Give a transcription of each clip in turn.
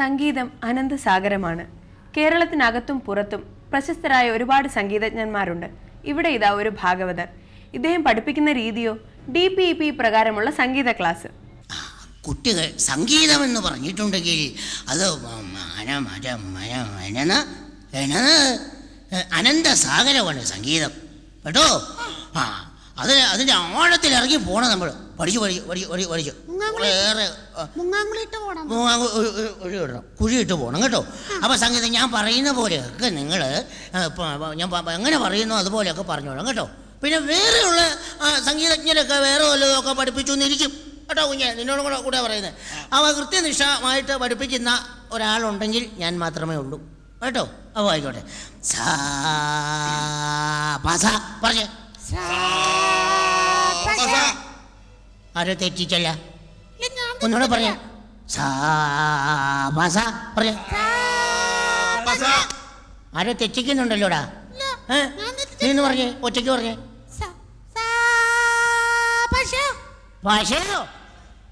സംഗീതം അനന്തസാഗരമാണ്. കേരളത്തിനകത്തും പുറത്തും പ്രശസ്തരായ ഒരുപാട് സംഗീതജ്ഞന്മാരുണ്ട്. ഇവിടെ ഇതാ ഒരു ഭാഗവതർ. ഇദ്ദേഹം പഠിപ്പിക്കുന്ന രീതിയോ DPEP പ്രകാരമുള്ള സംഗീത ക്ലാസ്. കുട്ടികൾ സംഗീതം എന്ന് പറഞ്ഞിട്ടുണ്ടെങ്കിൽ അത് അനന്തസാഗരമാണ് സംഗീതം കേട്ടോ. അതിൻ്റെ ആഴത്തിൽ ഇറങ്ങി പോണം. നമ്മൾ പഠിച്ചു കുഴിയിട്ട് പോകണം കേട്ടോ. അപ്പോൾ സംഗീതം ഞാൻ പറയുന്ന പോലെയൊക്കെ നിങ്ങൾ എങ്ങനെ പറയുന്നു അതുപോലെയൊക്കെ പറഞ്ഞോളാം കേട്ടോ. പിന്നെ വേറെയുള്ള സംഗീതജ്ഞരൊക്കെ വേറെ വല്ലതൊക്കെ പഠിപ്പിച്ചു എന്നിരിക്കും കേട്ടോ കുഞ്ഞെ, നിന്നോട് കൂടെ പറയുന്നത്. അവ കൃത്യനിഷ്ഠമായിട്ട് പഠിപ്പിക്കുന്ന ഒരാളുണ്ടെങ്കിൽ ഞാൻ മാത്രമേ ഉള്ളൂ കേട്ടോ. അപ്പോൾ ആയിക്കോട്ടെ. പറഞ്ഞേ. ആരോ തെറ്റിച്ചല്ല, ഒന്നുകൂടെ പറഞ്ഞേ. പറഞ്ഞേ. ആരോ തെറ്റിക്കുന്നുണ്ടല്ലോടാ. നീന്ന് പറഞ്ഞേ, ഒറ്റയ്ക്ക് പറഞ്ഞേ. പശയോ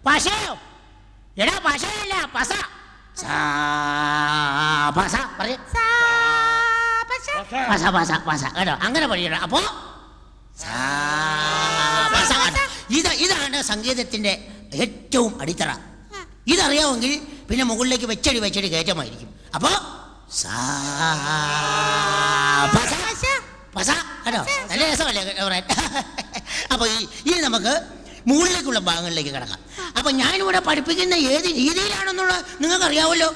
പശയോ എടാ, പശയല്ല പസ. പറഞ്ഞേ. പസ കേട്ടോ, അങ്ങനെ പഠിക്കണം. അപ്പോ ഇതാണ് സംഗീതത്തിന്റെ ഏറ്റവും അടിത്തറ. ഇതറിയാമെങ്കിൽ പിന്നെ മുകളിലേക്ക് വെച്ചടി കയറ്റമായിരിക്കും. അപ്പോ കേട്ടോ, നല്ല രസമല്ലേ പറയാൻ. അപ്പൊ ഇനി നമുക്ക് മുകളിലേക്കുള്ള ഭാഗങ്ങളിലേക്ക് കിടക്കാം. അപ്പൊ ഞാനിവിടെ പഠിപ്പിക്കുന്ന ഏത് രീതിയിലാണെന്നുള്ളത് നിങ്ങൾക്ക് അറിയാമല്ലോ.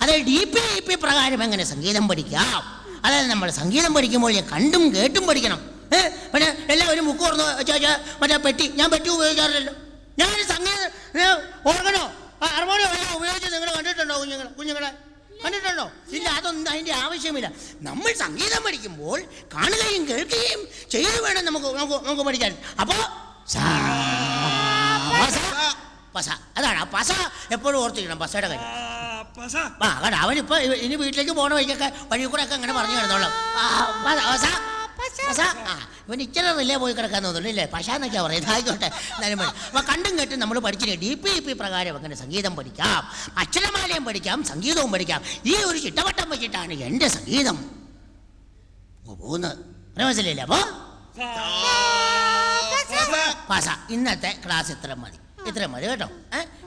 അതായത് DPEP പ്രകാരം എങ്ങനെ സംഗീതം പഠിക്കാം. അതായത് നമ്മൾ സംഗീതം പഠിക്കുമ്പോൾ കണ്ടും കേട്ടും പഠിക്കണം. പിന്നെ എല്ലാവരും മുക്ക് തുറന്ന് മറ്റേ പെട്ടി, ഞാൻ പെട്ടി ഉപയോഗിക്കാറില്ലല്ലോ. ഞാൻ സംഗീതം ഓർഗനോ ഹാർമോണിയോ ഉപയോഗിച്ച് നിങ്ങൾ കണ്ടിട്ടുണ്ടോ? കുഞ്ഞുങ്ങളെ കണ്ടിട്ടുണ്ടോ? ഇല്ല, അതൊന്നും അതിൻ്റെ ആവശ്യമില്ല. നമ്മൾ സംഗീതം പഠിക്കുമ്പോൾ കാണുകയും കേൾക്കുകയും ചെയ്തു വേണം നമുക്ക് പഠിക്കാൻ. അപ്പോൾ പസ, അതാണ് ആ പസ എപ്പോഴും ഓർത്തിരിക്കണം. പസയുടെ കാര്യം കേട്ടോ. അവനിപ്പോൾ ഇനി വീട്ടിലേക്ക് പോകണ വഴിക്കൊക്കെ വഴി കൂടെ ഒക്കെ അങ്ങനെ പറഞ്ഞു കിടന്നോളാം. ഇവൻ ഇച്ചിരി റിലേ പോയി കിടക്കാന്ന് തോന്നുന്നു ഇല്ലേ? പശാന്നൊക്കെയാ പറയുന്നത്. ആയിക്കോട്ടെ, എന്നാലും മതി. അപ്പോൾ കണ്ടും കേട്ടും നമ്മൾ പഠിച്ചില്ലേ DPEP പ്രകാരം അങ്ങനെ സംഗീതം പഠിക്കാം, അക്ഷരമാലയും പഠിക്കാം, സംഗീതവും പഠിക്കാം. ഈ ഒരു ചിട്ടവട്ടം വെച്ചിട്ടാണ് എൻ്റെ സംഗീതം പോകുന്നത്. മനസ്സിലായില്ലേ? അപ്പോൾ പസ. ഇന്നത്തെ ക്ലാസ് ഇത്ര മതി കേട്ടോ.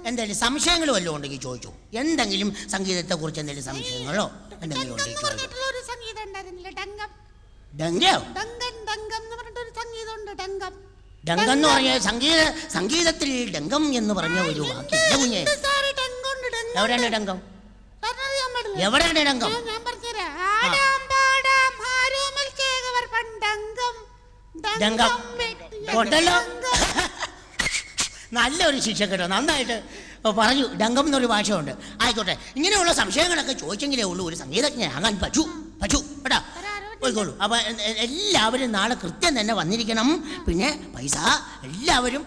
എന്തെങ്കിലും സംശയങ്ങൾ വല്ലതും ഉണ്ടെങ്കിൽ ചോദിച്ചു. എന്തെങ്കിലും സംഗീതത്തെക്കുറിച്ച് എന്തെങ്കിലും സംശയങ്ങളോ എന്തെങ്കിലും ഉണ്ടെങ്കിൽ ഡങ്കം എന്ന് പറഞ്ഞ സംഗീതത്തിൽ ഡങ്കം എന്ന് പറഞ്ഞ ഒരു വാക്കില്ല കുഞ്ഞെ. എവിടെയാണ് ഡങ്കം? എവിടെയാണ് ഡങ്കം? ഡങ്കം ഉണ്ടല്ലോ. നല്ലൊരു ശിക്ഷ കേട്ടോ, നന്നായിട്ട് പറഞ്ഞു. ഡങ്കം എന്നൊരു ഭാഷയുണ്ട്. ആയിക്കോട്ടെ, ഇങ്ങനെയുള്ള സംശയങ്ങളൊക്കെ ചോദിച്ചെങ്കിലേ ഉള്ളൂ ഒരു സംഗീതജ്ഞനാകാൻ പറ്റൂ കേട്ടോ. പോയിക്കോളൂ. അപ്പോൾ എല്ലാവരും നാളെ കൃത്യം തന്നെ വന്നിരിക്കണം. പിന്നെ പൈസ എല്ലാവരും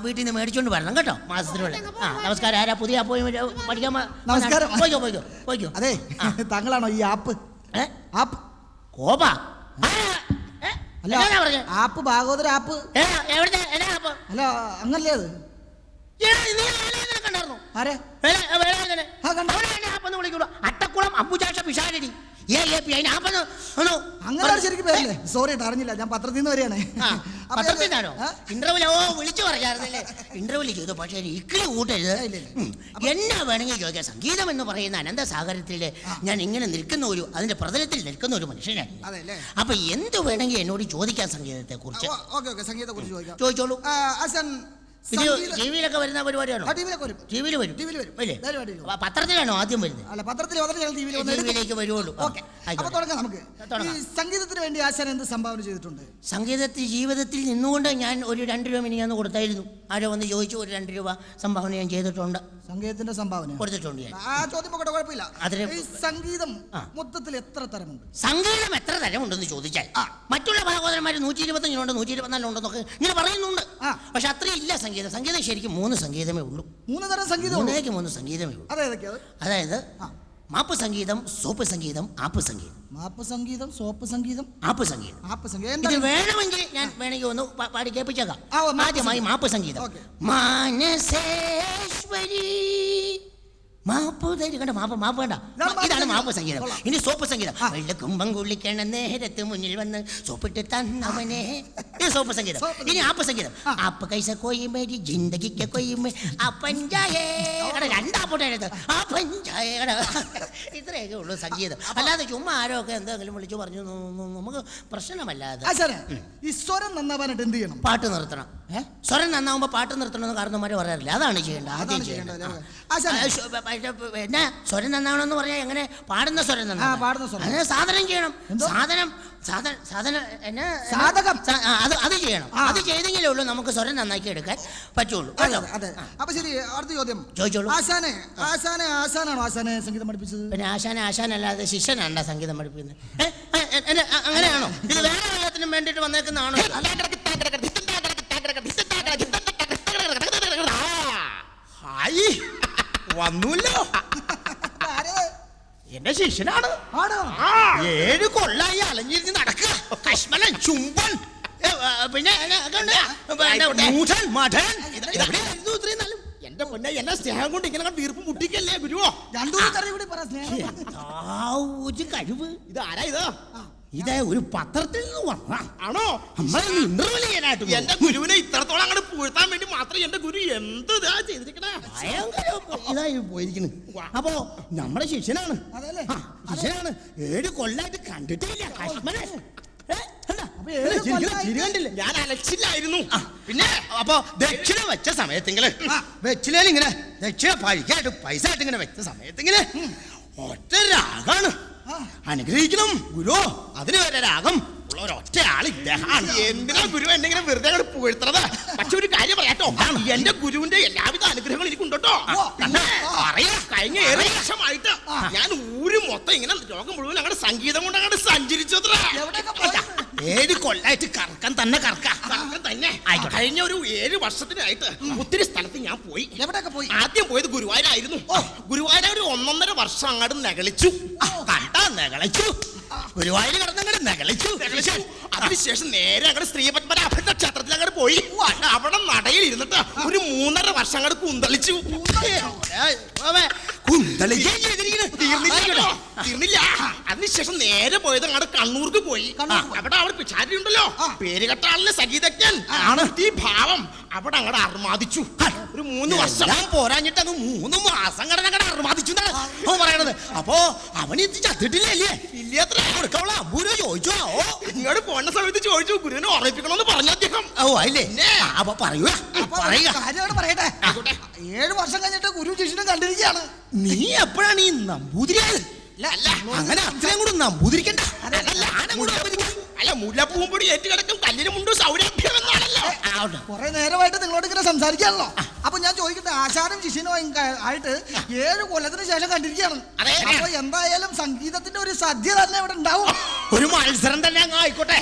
വീട്ടിൽ നിന്ന് മേടിച്ചുകൊണ്ട് വരണം കേട്ടോ, മാസത്തിലുള്ള. നമസ്കാരം. ആരാ പുതിയ പോയി പഠിക്കാൻ? നമസ്കാരം. പോയിക്കോ. അതെ, താങ്കളാണോ ഈ ആപ്പ്? കോപ അല്ല, ആപ്പ് ഭാഗവതർ ആപ്പ്. എവിടുത്തെ ആപ്പ്? അല്ല, അങ്ങനല്ലേ അത്? അട്ടക്കുളം അമ്പുചാഷ പിഷാരടി അങ്ങനെ ശരിക്കും പേരല്ലേ? സോറി അറിഞ്ഞില്ല, ഞാൻ പത്രത്തിൽ നിന്ന് വരികയാണ്. പത്രത്തിനാണോ? ഇന്റർവ്യൂ വിളിച്ചു പറയാറുന്നല്ലേ? ഇന്റർവ്യൂ ചെയ്തു. പക്ഷേ ഇക്കിളി കൂട്ടരുത്. എന്നാ വേണമെങ്കിൽ ചോദിക്കാം. സംഗീതം എന്ന് പറയുന്ന അനന്തസാഗരത്തിൽ ഞാൻ ഇങ്ങനെ അതിന്റെ പ്രതലത്തിൽ നിൽക്കുന്ന ഒരു മനുഷ്യനാണ്. അപ്പൊ എന്ത് വേണമെങ്കിൽ എന്നോട് ചോദിക്കാം സംഗീതത്തെ കുറിച്ച്. ചോദിച്ചോളൂ. ടിവിയിലൊക്കെ വരുന്ന പരിപാടിയാണോ? ടിവിയിൽ വരും. പത്രത്തിലാണോ ആദ്യം വരുന്നത്? അല്ല, പത്രത്തിൽ ടിവിയിലേക്ക് വരുള്ളൂ. സംഗീതത്തിന് വേണ്ടി ആശാൻ എന്ത് സംഭാവന ചെയ്തിട്ടുണ്ട്? സംഗീതത്തിൽ ജീവിതത്തിൽ നിന്നുകൊണ്ട് ഞാൻ ഒരു 2 രൂപ മിനിഞ്ഞാന്ന് കൊടുത്തായിരുന്നു. ആരോ വന്ന് ചോദിച്ചു, ഒരു 2 രൂപ സംഭാവന ഞാൻ ചെയ്തിട്ടുണ്ട്. സംഗീതത്തിന്റെ സംഭാവന കൊടുത്തിട്ടുണ്ട്. സംഗീതം മൊത്തത്തിൽ എത്ര തരമുണ്ട്? സംഗീതം എത്ര തരമുണ്ടെന്ന് ചോദിച്ചാൽ മറ്റുള്ള ഭാഗവതന്മാർ 125 124 ഉണ്ടെന്നൊക്കെ ഇങ്ങനെ പറയുന്നുണ്ട്. പക്ഷെ അത്രയും ഇല്ല സംഗീതം. സംഗീതം ശരിക്കും 3 സംഗീതമേ ഉള്ളൂ. 3 തരം സംഗീതം? 3 സംഗീതമേ ഉള്ളൂ. അതായത് മാപ്പ് സംഗീതം, സോപ്പ് സംഗീതം, ആപ്പ് സംഗീതം. മാപ്പ് സംഗീതം, സോപ്പ് സംഗീതം, ആപ്പ് സംഗീതം. ഇത് വേണമെങ്കിൽ ഞാൻ ഒന്ന് പാടി കേൾപ്പിച്ചേക്കാം. ആദ്യമായി മാപ്പ് സംഗീതം. മാനസേശ്വരി മാപ്പ് തരികണ്ട മാപ്പ് മാപ്പ് വേണ്ട. ഇതാണ് മാപ്പ് സംഗീതം. ഇനി സോപ്പ് സംഗീതം. വെള്ളക്കുമ്പം കുളിക്കണ നേരത്ത് മുന്നിൽ വന്ന് സോപ്പിട്ട് തന്നവനെ. ഇത് സോപ്പ് സംഗീതം. ഇനി ആപ്പ് സംഗീതം. ആപ്പ് കൈസ കൊയ്യുമേരി ജിന്ദഗിക്ക് കൊയ്യുമേ അപ്പഞ്ചായേ രണ്ടാപ്പോട്ടെഴുത് അപ്പഞ്ചായേ. ഇത്രയൊക്കെ ഉള്ളൂ സംഗീതം. അല്ലാതെ ചുമ്മാ ആരോ ഒക്കെ എന്തെങ്കിലും വിളിച്ചു പറഞ്ഞു നമുക്ക് പ്രശ്നമല്ലാതെ. ഈ സ്വരം നന്നാവാനായിട്ട് എന്ത് ചെയ്യണം? പാട്ട് നിർത്തണം. സ്വരം നന്നാവുമ്പോ പാട്ട് നിർത്തണമെന്ന് കാരണന്മാര് പറയാറില്ല. അതാണ് ചെയ്യേണ്ടത്. ആദ്യം ചെയ്യേണ്ടത് എന്നാ സ്വരം നന്നാവണമെന്ന് പറയാ എങ്ങനെ പാടുന്ന സ്വരം നന്നാ സാധനം ചെയ്യണം. സാധനം അത് ചെയ്യണം. അത് ചെയ്തെങ്കിലേ ഉള്ളൂ നമുക്ക് സ്വരം നന്നാക്കി എടുക്കാൻ പറ്റുള്ളൂ. അപ്പൊ ശരി, അടുത്ത ചോദ്യം ചോദിച്ചോളൂ. ആശാനാണോ ആശാനെ സംഗീതം പഠിപ്പിച്ചത്? പിന്നെ ആശാനല്ലാതെ ശിഷ്യനാണ് സംഗീതം പഠിപ്പിക്കുന്നത്. അങ്ങനെയാണോ? ഇത് വേറെ കാര്യത്തിനും വേണ്ടിട്ട് വന്നേക്കുന്നതാണോ? വന്നൂല്ലോ. എന്റെ ശിഷ്യനാണ്. 7 കൊല്ലായി അലഞ്ഞിരിഞ്ഞ് നടക്കുക. കശ്മലൻ ചുംബൻ പിന്നെ എന്റെ പൊന്നെ എന്നെ സ്നേഹം കൊണ്ട് ഇങ്ങനെ തീർപ്പ് മുട്ടിക്കല്ലേ ഗുരുവോ. ഒരു കഴിവ്. ഇത് ആരാ ഇത്? ഇത് ഒരു പത്രത്തിൽ നിന്ന് വന്ന ആണോ? എന്റെ ഗുരുവിനെ ഇത്രത്തോളം അങ്ങോട്ട് പൂഴ്ത്താൻ വേണ്ടി മാത്രം എന്റെ ഗുരു എന്ത് ചെയ്തിരിക്കണേ. ഇതായി പോയിരിക്കുന്നു. അപ്പോ നമ്മുടെ ശിഷ്യനാണ്. 7 കൊല്ലായിട്ട് കണ്ടിട്ടില്ല. ഞാൻ അലച്ചില്ലായിരുന്നു. പിന്നെ അപ്പൊ ദക്ഷിണ വെച്ച സമയത്തെങ്കില് വെച്ചില്ലേലിങ്ങനെ ദക്ഷിണ പഴിക്കായിട്ട് പൈസ ആയിട്ട് ഇങ്ങനെ വെച്ച സമയത്തെങ്കില് ഒറ്റ രാഗാണ്. അനുഗ്രഹിക്കണം ഗുരു. അതിന് വരെ രാഗം ഉള്ള ഒരൊറ്റ ആള് ഇദ്ദേഹമാണ്. എന്തിനാ ഗുരു എന്നെ വെറുതെ അങ്ങോട്ട് പൂഴ്ത്തത്? പക്ഷെ ഒരു കാര്യം പറയാട്ടോ, എന്റെ ഗുരുവിന്റെ എല്ലാവിധ അനുഗ്രഹങ്ങളും എനിക്കുണ്ടോ. പറയാ, കഴിഞ്ഞ 7 വർഷമായിട്ട് ഞാൻ ഊര് മൊത്തം ഇങ്ങനെ ലോകം മുഴുവൻ അങ്ങോട്ട് സംഗീതം കൊണ്ട് അങ്ങോട്ട് സഞ്ചരിച്ചത്ര. 7 കൊല്ലായിട്ട് കറക്കം തന്നെ തന്നെ. കഴിഞ്ഞ ഒരു 7 വർഷത്തിനായിട്ട് ഒത്തിരി സ്ഥലത്ത് ഞാൻ പോയി. എവിടെയൊക്കെ പോയി? ആദ്യം പോയത് ഗുരുവായൂരായിരുന്നു. ഗുരുവായൂർ ഒരു 1.5 വർഷം അങ്ങോട്ട് നകളിച്ചു. ഗുരുവായൂർ കിടന്നങ്ങോട്ട് നകളിച്ചു. അതിനുശേഷം നേരെ അങ്ങോട്ട് ശ്രീപത്മനാഭ ക്ഷേത്രത്തിൽ അങ്ങോട്ട് പോയി. അവിടെ നടയിൽ ഇരുന്നിട്ട് ഒരു 3.5 വർഷം അങ്ങോട്ട് കുന്തളിച്ചു. തീർന്നില്ല. അതിനുശേഷം നേരെ പോയത് അങ്ങോട്ട് കണ്ണൂർക്ക് പോയി. അവിടെ പിച്ചാരി ഉണ്ടല്ലോ, പേര് കേട്ട ആളിലെ സംഗീതജ്ഞൻ ആണ്. ഈ ഭാവം അവിടെ അങ്ങോട്ട് അർമാദിച്ചു. ഒരു 3 വർഷം പോരാഞ്ഞിട്ട് അങ്ങ് 3 മാസം കടന്നങ്ങടെ അർമാദിച്ചു എന്നാണ് പറയണത്. അപ്പൊ അവനിത് ചത്തിട്ടില്ലേ? ഇല്ലത്ര ഗുരു ചോദിച്ചോ? ഇങ്ങോട്ട് പോന്ന സമയത്ത് ചോദിച്ചു. ഗുരുവിനെ ഓർമ്മിപ്പിക്കണമെന്ന് പറഞ്ഞു അദ്ദേഹം. ഓ അല്ലേ? അപ്പൊ പറയുക. പറയട്ടെ. 7 വർഷം കഴിഞ്ഞിട്ട് ഗുരു ശിഷ്യനും കണ്ടിരിക്കുകയാണ്. നീ എപ്പോഴാണ് ഈ നമ്പൂതിരിയായത്? അങ്ങനെ അത്രയും കൂടെ നമ്പൂതിരിക്കണ്ട. അല്ല, മുല്ലപ്പൂവും പൊടി ഏറ്റുകിടക്കും കല്ലിന് മുണ്ടു സൗരഭ്യം എന്നാണല്ലോ. കുറെ നേരമായിട്ട് നിങ്ങളോട് ഇങ്ങനെ സംസാരിക്കാണല്ലോ. അപ്പൊ ഞാൻ ചോദിക്കട്ടെ, ആശാനും ശിഷ്യനും ആയിട്ട് 7 കൊല്ലത്തിന് ശേഷം കണ്ടിരിക്കുകയാണ്. അപ്പൊ എന്തായാലും സംഗീതത്തിന്റെ ഒരു സദ്യ തന്നെ ഇവിടെ ഉണ്ടാവും. ഒരു മത്സരം തന്നെ അങ്ങ് ആയിക്കോട്ടെ.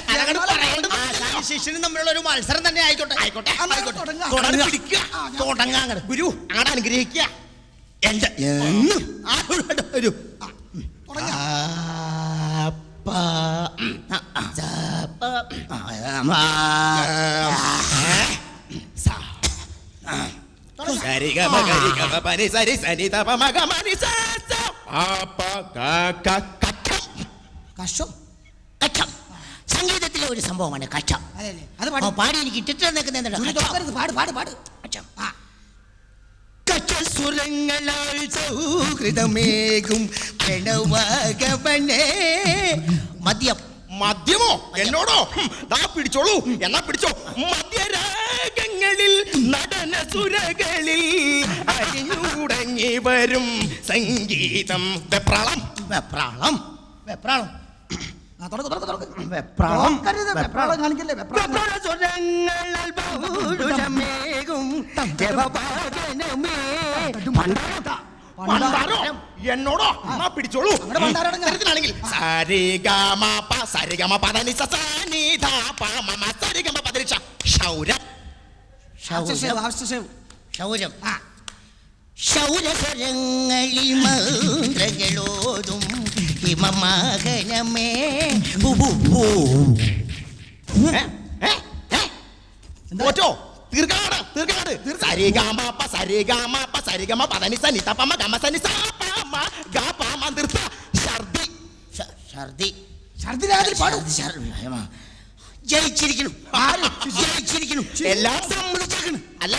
ശിഷ്യനും തമ്മിലുള്ള ഒരു മത്സരം തന്നെ ആയിക്കോട്ടെ. തുടങ്ങാൻ ഗുരു അങ്ങോട്ട് അനുഗ്രഹിക്കുക. എന്റെ ഒരു സംഗീതത്തിലെ ഒരു സംഭവമാണ് കച്ചം. പാടി എനിക്ക് കച്ചസുരങ്ങളാൽ സൗഹൃദമേകും പ്രണവകവനേ. മദ്യമോ എന്നോടോ? പിടിച്ചോളൂ, എന്നാ പിടിച്ചോ. മധ്യരാഗങ്ങളിൽ നടന സുരകളിൽ അരിഞ്ഞുടങ്ങി വരും സംഗീതം. വെപ്രാളം വെപ്രാളം വെപ്രാളം എന്നോടോ? എന്നാ പിടിച്ചോളൂ. ണെങ്കിൽ ശൗര്യം ശൗരസ്വരങ്ങളിൽ മന്ത്രങ്ങളോതും ഹിമമകനമേ. തീർക്കാണ് തീർക്കാട് സരിഗമ സരിഗമ പദനി സനി തപമ ഗമ സനി സാപമ ഗപമ നിർത്ത ഛർദി ഛർദി ഛർദി രാത്രി പാടും. ജയിച്ചിരിക്കുന്നു, ജയിച്ചിരിക്കുന്നു, എല്ലാം സമ്മതിച്ചേക്കണ്. അല്ല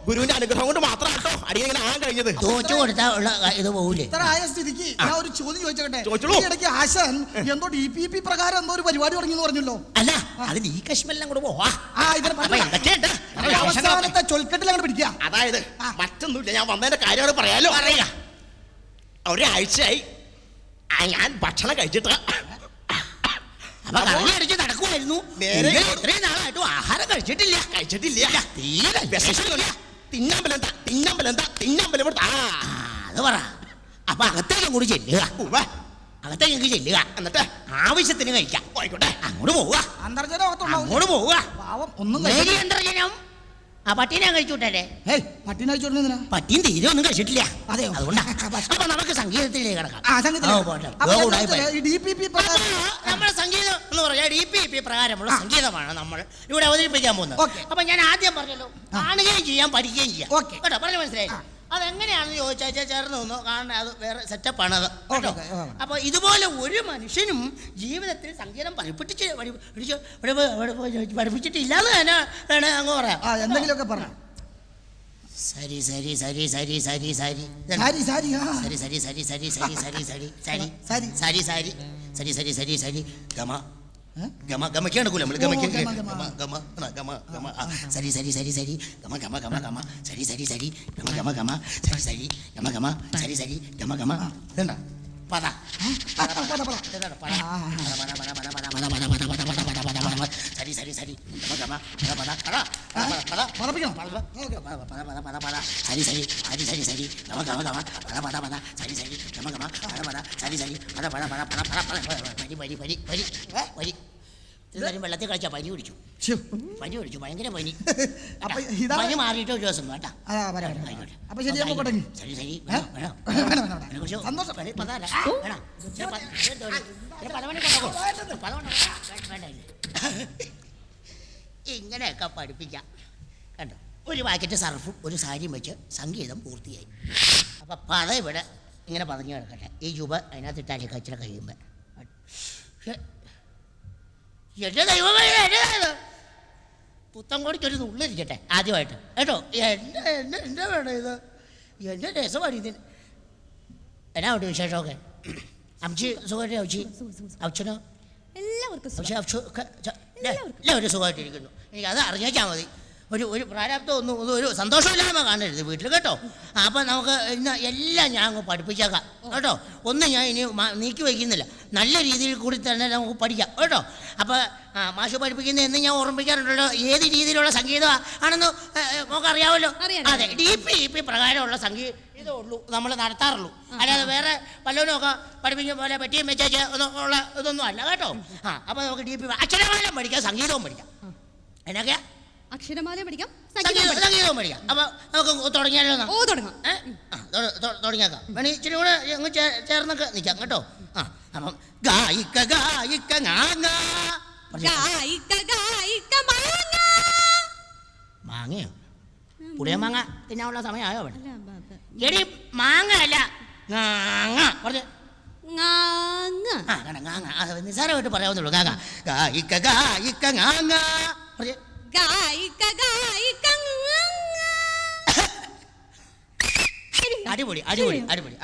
ഗുരുവിന്റെ അനുഗ്രഹം കൊണ്ട് മാത്രം കേട്ടോ അടിയങ്ങനെ ആകാൻ കഴിഞ്ഞത്. തോറ്റു കൊടുത്താ ഉള്ള ഇത് പോകൂലേ? ഇത്ര ആയ സ്ഥിതിക്ക് ഞാൻ ഒരു ചോദ്യം ചോദിച്ചോട്ടെ. ചോദിച്ചോളൂ. ഈ ഇടയ്ക്ക് ആശാൻ എന്തോ DPP പ്രകാരം എന്തോ ഒരു പരിപാടി തുടങ്ങിയെന്ന് പറഞ്ഞല്ലോ. അല്ല, അതിന് ഈ കശ്മെല്ലാം കൂടെ പോവാ. ഇതിനെ അപ്പൊ എന്തൊക്കെയുണ്ട്? അവസാനത്തെ ചൊൽക്കെട്ടിൽ അങ്ങോട്ട് പിടിക്കുക. അതായത് മറ്റൊന്നുമില്ല, ഞാൻ വന്നതിന്റെ കാര്യമാണ് പറയാലോ. പറയാ. ഒരാഴ്ചയായി ഞാൻ ഭക്ഷണം കഴിച്ചിട്ട് അപ്പൊ കറങ്ങി അടിച്ച് നടക്കുമായിരുന്നു. നേരെ ഇത്രയും നാളായിട്ടും ആഹാരം കഴിച്ചിട്ടില്ല. തീരെ വിശേഷമില്ല. തിന്നമ്പലം അത് പറ. അപ്പൊ അകത്തേക്കും കൂടി ചെല്ലുക, അകത്തേക്ക് ചെല്ലുക, എന്നിട്ട് ആവശ്യത്തിന് കഴിക്കാം. ആയിക്കോട്ടെ, അങ്ങോട്ട് പോവുക, അന്തർജനം അകത്തുണ്ടാവും. അങ്ങോട്ട് പോവുക. പാവം ഒന്നും മേരി അന്തർജനം. ആ പട്ടീനെ കഴിച്ചു വിട്ടേ. പട്ടിനെ അയച്ചോണ്ടിരുന്ന പട്ടിയും തീരെ ഒന്നും കഴിച്ചിട്ടില്ല. അതെയോ? അതുകൊണ്ടാ. അപ്പൊ നമുക്ക് സംഗീതത്തിലേക്ക് കിടക്കാം. DPP നമ്മുടെ സംഗീതം എന്ന് പറഞ്ഞാൽ DPP പ്രകാരമുള്ള സംഗീതമാണ് നമ്മൾ ഇവിടെ അവതരിപ്പിക്കാൻ പോകുന്നത്. അപ്പൊ ഞാൻ ആദ്യം പറഞ്ഞല്ലോ, കാണുകയും ചെയ്യാം, പഠിക്കുകയും ചെയ്യാം. കേട്ടോ, പറഞ്ഞു മനസ്സിലായില്ലേ? അതെങ്ങനെയാണെന്ന് ചോദിച്ചാൽ ചേർന്ന് ഒന്ന് കാണാൻ, അത് വേറെ സെറ്റപ്പാണ് അത്. കേട്ടോ, അപ്പൊ ഇതുപോലെ ഒരു മനുഷ്യനും ജീവിതത്തിൽ സംഗീതം പഠിപ്പിച്ചിട്ടില്ലാന്ന് തന്നെ വേണേ അങ്ങ് പറയാം. എന്തെങ്കിലുമൊക്കെ പറഞ്ഞു. സരി സരി സരി സരി സരി സരി സാരി സാരി സരി സരി സരി സരി സരി സരി സരി സരി സരി സരി സരി സരി സരി സരി സരി ഗമ ഗമ ഗമക്കാണ് കൂല നമ്മൾ ഗമ ഗമ ഗമ ഗമ സരി സരി സരി സരി ഗമ ഗമ ഗമ ഗമ സരി സരി സരി ഗമ ഗമ ഗമ സരി സരി ഗമ ഗമ സരി സരി ഗമ ഗമ ഇതെന്താ പദ സരി സരി സരി ഗമ ഗമ പദ പദ സരി സരി സരി സരി സരി ഗമ ഗമ ഗമ പദ പദ സരി സരി ഗമ ഗമ പദ പദ സരി സരി പദ പദ പദ പദ പദ പരി പരി പരി പരി ഇതാരും വെള്ളത്തിൽ കളിച്ചാൽ പനി പിടിച്ചു, ഭയങ്കര പനി. പനി മാറിയിട്ട് ഒരു ദിവസം കേട്ടാ. അപ്പൊ ശരി, ശരി ശരി. ഇങ്ങനെയൊക്കെ പഠിപ്പിക്കാം. കണ്ടോ, ഒരു പാക്കറ്റ് സർഫും ഒരു സാരിയും വെച്ച് സംഗീതം പൂർത്തിയായി. അപ്പൊ പത ഇവിടെ ഇങ്ങനെ പതഞ്ഞു കിടക്കട്ടെ. ഈ രൂപ അതിനകത്ത് ഇട്ടാലേ കച്ചില കഴിയുമ്പോൾ എന്റെ ദൈവമേ, പുത്തൻകോടിക്കൊരു നുള്ളിരിക്കട്ടെ ആദ്യമായിട്ട്. കേട്ടോ, എന്റെ വേണം ഇത്, എന്റെ രസമാണ് ഇതിന്. എന്നാ ഉണ്ട് വിശേഷമൊക്കെ? അമ്മച്ചി സുഖമായിട്ട്? അമ്മച്ചി അച്ഛനോ? എല്ലാവരും സുഖമായിട്ടിരിക്കുന്നു. എനിക്ക് അത് അറിഞ്ഞാൽ മതി. ഒരു പ്രാരാബ്ദം ഒന്നും ഒരു സന്തോഷമില്ലായ്മ കാണരുത് വീട്ടിൽ, കേട്ടോ. അപ്പം നമുക്ക് ഇന്ന് എല്ലാം ഞാൻ അങ്ങ് പഠിപ്പിച്ചേക്കാം, കേട്ടോ. ഒന്നും ഞാൻ ഇനി നീക്കി വയ്ക്കുന്നില്ല. നല്ല രീതിയിൽ കൂടി തന്നെ നമുക്ക് പഠിക്കാം, കേട്ടോ. അപ്പോൾ മാഷ് പഠിപ്പിക്കുന്ന എന്ന് ഞാൻ ഓർമ്മിപ്പിക്കാറുണ്ടല്ലോ, ഏത് രീതിയിലുള്ള സംഗീതം ആണെന്ന് നമുക്കറിയാമല്ലോ. അതെ, DPP പ്രകാരമുള്ള സംഗീതമേ ഉള്ളൂ നമ്മൾ നടത്താറുള്ളൂ. അല്ലാതെ വേറെ പലവനും ഒക്കെ പഠിപ്പിക്കും പോലെ പറ്റിയും വെച്ചേച്ച് ഉള്ള ഇതൊന്നും അല്ല, കേട്ടോ. അപ്പോൾ നമുക്ക് DPP അക്ഷരമാലം പഠിക്കാം, സംഗീതവും പഠിക്കാം. എന്നൊക്കെയാ? അക്ഷരമാല പഠിക്കാം, സംഗീതവും പഠിക്കാം. അപ്പൊ നമുക്ക് തുടങ്ങിയാലോ? തുടങ്ങാം. തുടങ്ങിയേക്കാം. വേണി ഇച്ചിരി കൂടെ അങ്ങ് ചേർന്നൊക്കെ നിൽക്കാം, കേട്ടോ. അപ്പം ഗായിക്ക ഗായിക്ക മാങ്ങയോ? പുളിയ മാങ്ങ തിന്നാനുള്ള സമയമായോ അവിടെ? എടി മാങ്ങ അല്ല, പറഞ്ഞു നിസ്സാരമായിട്ട് പറയാവുന്നുള്ളൂ. ഗാഗ ഗായിക്ക ഗായിക്ക ഗാങ്ങ പറഞ്ഞു. അടിപൊളി അടിപൊളി അടിപൊളി. അടിപൊളി.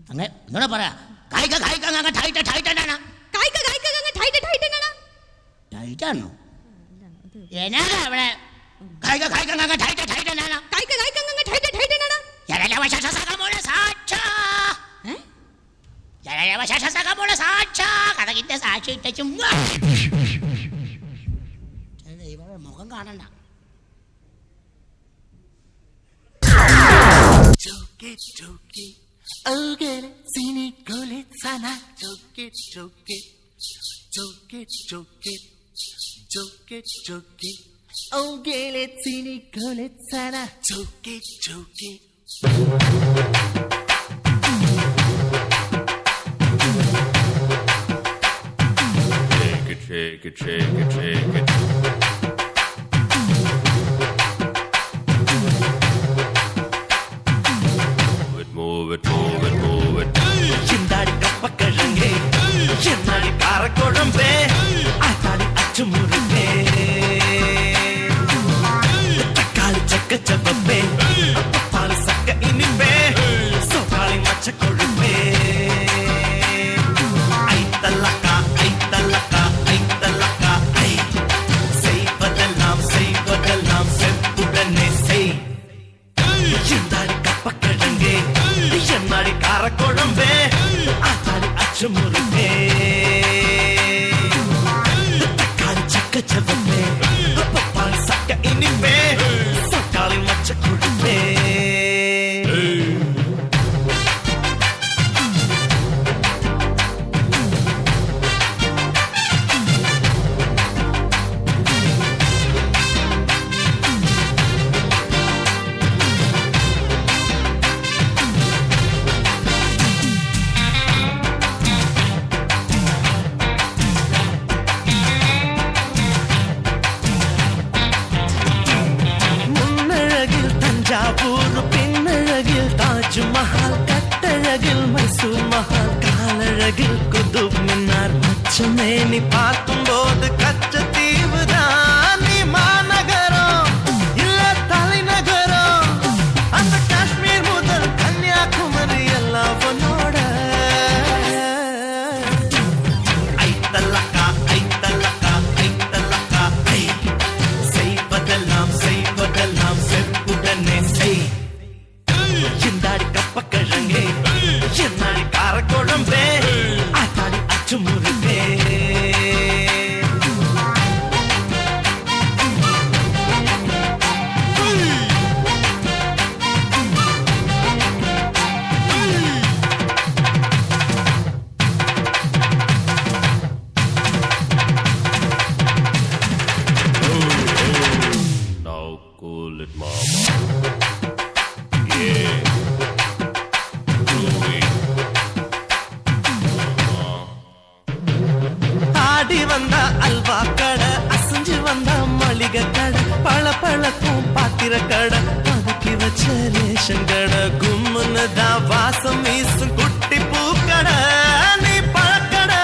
അങ്ങനെ എന്നോട് പറയാ. ടൈറ്റാണോ? എന്നാ അവിടെ മുഖം കാണണ്ട. Shake it, shake it, shake it. Move it, move it, move it. ചിന്താടി കപ്പക്കിഴങ്ങേ ചെന്നാടി കാരക്കുഴമ്പേ ആത്താടി അച്ചുമുറുക്കേ തക്കാളി ചക്ക ചവപ്പേ പപ്പാളി സക്ക ഇനിപ്പേ സോപ്പാളി മച്ചക്കൊഴുപ്പേ ഐത്തല്ലക്ക ഐത്തല്ലക്ക ഐത്തല്ലക്ക ഐ செய்வதெல்லாம் செப்புடனே செய் ചിന്താടി കപ്പക്കിഴങ്ങേ ചെന്നാടി കാരക്കുഴമ്പേ ആത്താടി അച്ചുമുറുക്കേ തക്കാളി ചക്ക ചവപ്പേ പപ്പാളി സക്ക ഇനിപ്പേ സോപ്പാളി മച്ചക്കൊഴുപ്പേ മുന്നഴകിൽ തഞ്ചാവൂർ പിന്നഴകിൽ താജ്മഹൽ കട്ടഴകിൽ മൈസൂർ മഹൽ കാലഴകിൽ കുതുബ് മിനാർ മച്ചമേനി பார்க்கும்போது கச்சத்தீவு தான் நீ மாநகரம் இல்ல தலைநகரம் அந்த காஷ்மீர் முதல் கன்னியாகுமரி எல்லாம் உன்னோட ஐத்தல்லக்கா ஐத்தல்லக்கா ஐத்தல்லக்கா ஐ செய்வதெல்லாம் செப்புடனே செய் ചിന്താടി കപ്പക്കിഴങ്ങേ ചെന്നാടി കാരക്കുഴമ്പേ ആത്താടി അച്ചുമുറുക്കേ Now cool it, mama. Yeah. Groovy. ஆடி வந்த அல்வா கடை அசைஞ்சு வந்த மளிகை கடை பழப்பழக்கும் பாத்திர கடை பதுக்கி வச்ச ரேஷன் கடை கும்முன்னு தான் வாசம் வீசும் குட்டி பூக்கடை நீ பழக்கடை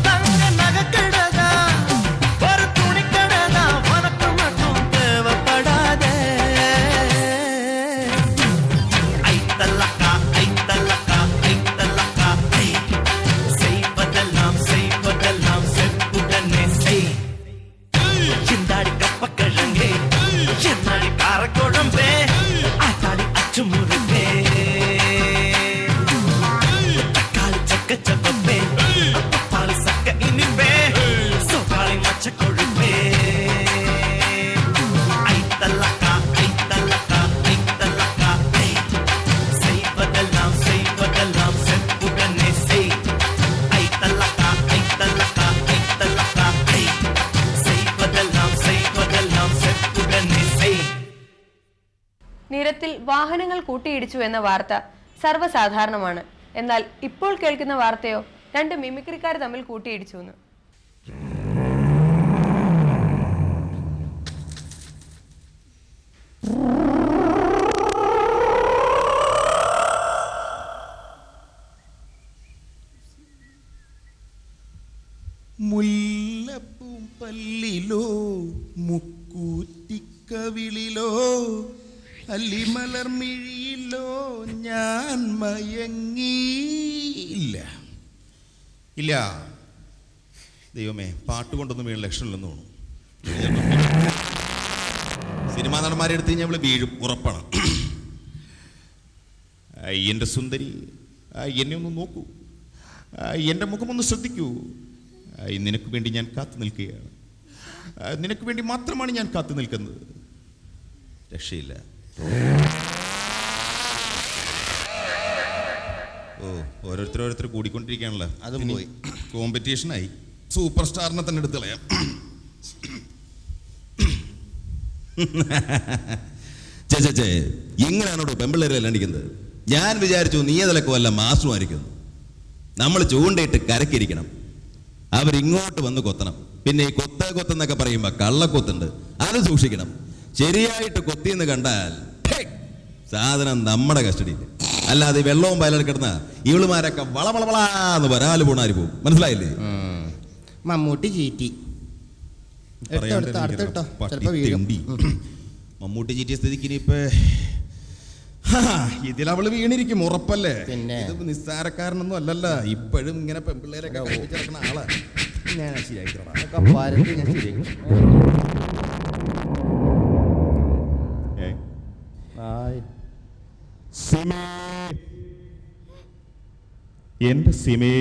தங்க நகைக்கடை ஒரு துணிக்கடை உனக்கு மட்டும் தேவைப்படாதே ஐத்தல்லக்கா ஐத்தல்லக்கா ஐத்தல்லக்கா ஐ செய்வதெல்லாம் செப்புடனே செய் ചിന്താടി കപ്പക്കിഴങ്ങേ ചെന്നാടി കാരക്കുഴമ്പേ ആത്താടി അച്ചുമുറുക്കേ തക്കാളി ചക്ക ചവപ്പേ പപ്പാളി സക്ക ഇനിപ്പേ സോപ്പാളി മച്ചക്കൊഴുപ്പേ ഐത്തല്ലക്ക ഐത്തല്ലക്ക ഐത്തല്ലക്ക ഐ செய்வதெல்லாம் செப்புடனே செய் ஐத்தல்லக்கா ஐத்தல்லக்கா ஐத்தல்லக்கா ஐ செய்வதெல்லாம் செப்புடனே செய் നിരത്തിൽ വാഹനങ്ങൾ കൂട്ടിയിടിച്ചു എന്ന വാർത്ത സർവ്വസാധാരണമാണ്. എന്നാൽ ഇപ്പോൾ കേൾക്കുന്ന വാർത്തയോ രണ്ട് മിമിക്രിക്കാർ തമ്മിൽ കൂട്ടിയിടിച്ചു എന്ന്. മുല്ലപ്പൂപ്പല്ലിലോ മുക്കൂറ്റിക്കവിളിലോ അല്ലിമലർമിഴിയിലോ ഞാൻ മയങ്ങിയില്ല. ഇല്ല ദൈവമേ, പാട്ടുകൊണ്ടൊന്നും വീണ് ലക്ഷണമില്ലെന്ന് തോന്നുന്നു. സിനിമാ നടന്മാരെ എടുത്ത് കഴിഞ്ഞാൽ അവള് വീഴും, ഉറപ്പാണ്. എൻ്റെ സുന്ദരി, എന്നെ ഒന്ന് നോക്കൂ, എൻ്റെ മുഖമൊന്ന് ശ്രദ്ധിക്കൂ. നിനക്ക് വേണ്ടി ഞാൻ കാത്തു നിൽക്കുകയാണ്. നിനക്ക് വേണ്ടി മാത്രമാണ് ഞാൻ കാത്തു നിൽക്കുന്നത്. രക്ഷയില്ല. ഓ, ഓരോരുത്തർ കൂടിക്കൊണ്ടിരിക്കുകയാണല്ലോ. അതും പോയി, കോമ്പറ്റീഷനായി. സൂപ്പർ സ്റ്റാറിനെ തന്നെ എടുത്ത് കളയാം. ചേ ഇങ്ങനെയാണോട് പെമ്പിള്ളേരെല്ലാം അടിക്കുന്നത്? ഞാൻ വിചാരിച്ചു നീ അതിലൊക്കെ വല്ല മാസ്റ്ററുമായിരിക്കുന്നു. നമ്മൾ ചൂണ്ടയിട്ട് കരക്കിരിക്കണം, അവരിങ്ങോട്ട് വന്ന് കൊത്തണം. പിന്നെ ഈ കൊത്തെന്നൊക്കെ പറയുമ്പോ കള്ളക്കൊത്തുണ്ട്, അത് സൂക്ഷിക്കണം. ശരിയായിട്ട് കൊത്തിയെന്ന് കണ്ടാൽ സാധനം നമ്മുടെ കസ്റ്റഡിയിൽ. അല്ലാതെ വെള്ളവും വയലിൽ കിടന്ന ഇവളുമാരൊക്കെ വളവളവളാന്ന് വരാല് പോണാരി പോകും. മനസ്സിലായില്ലേ? മമ്മൂട്ടി ചീറ്റി. മമ്മൂട്ടി ചീറ്റിയ സ്ഥിതിക്ക് ഇനിയിപ്പോ ഇതിലവള് വീണിരിക്കും ഉറപ്പല്ലേ. പിന്നെ ഇത് നിസ്സാരക്കാരനൊന്നും അല്ലല്ല, ഇപ്പോഴും ഇങ്ങനെ പെൺപിള്ളേരൊക്കെ കളിച്ചിറക്കുന്ന ആളാ. ഞാൻ എന്റെ സിമേ,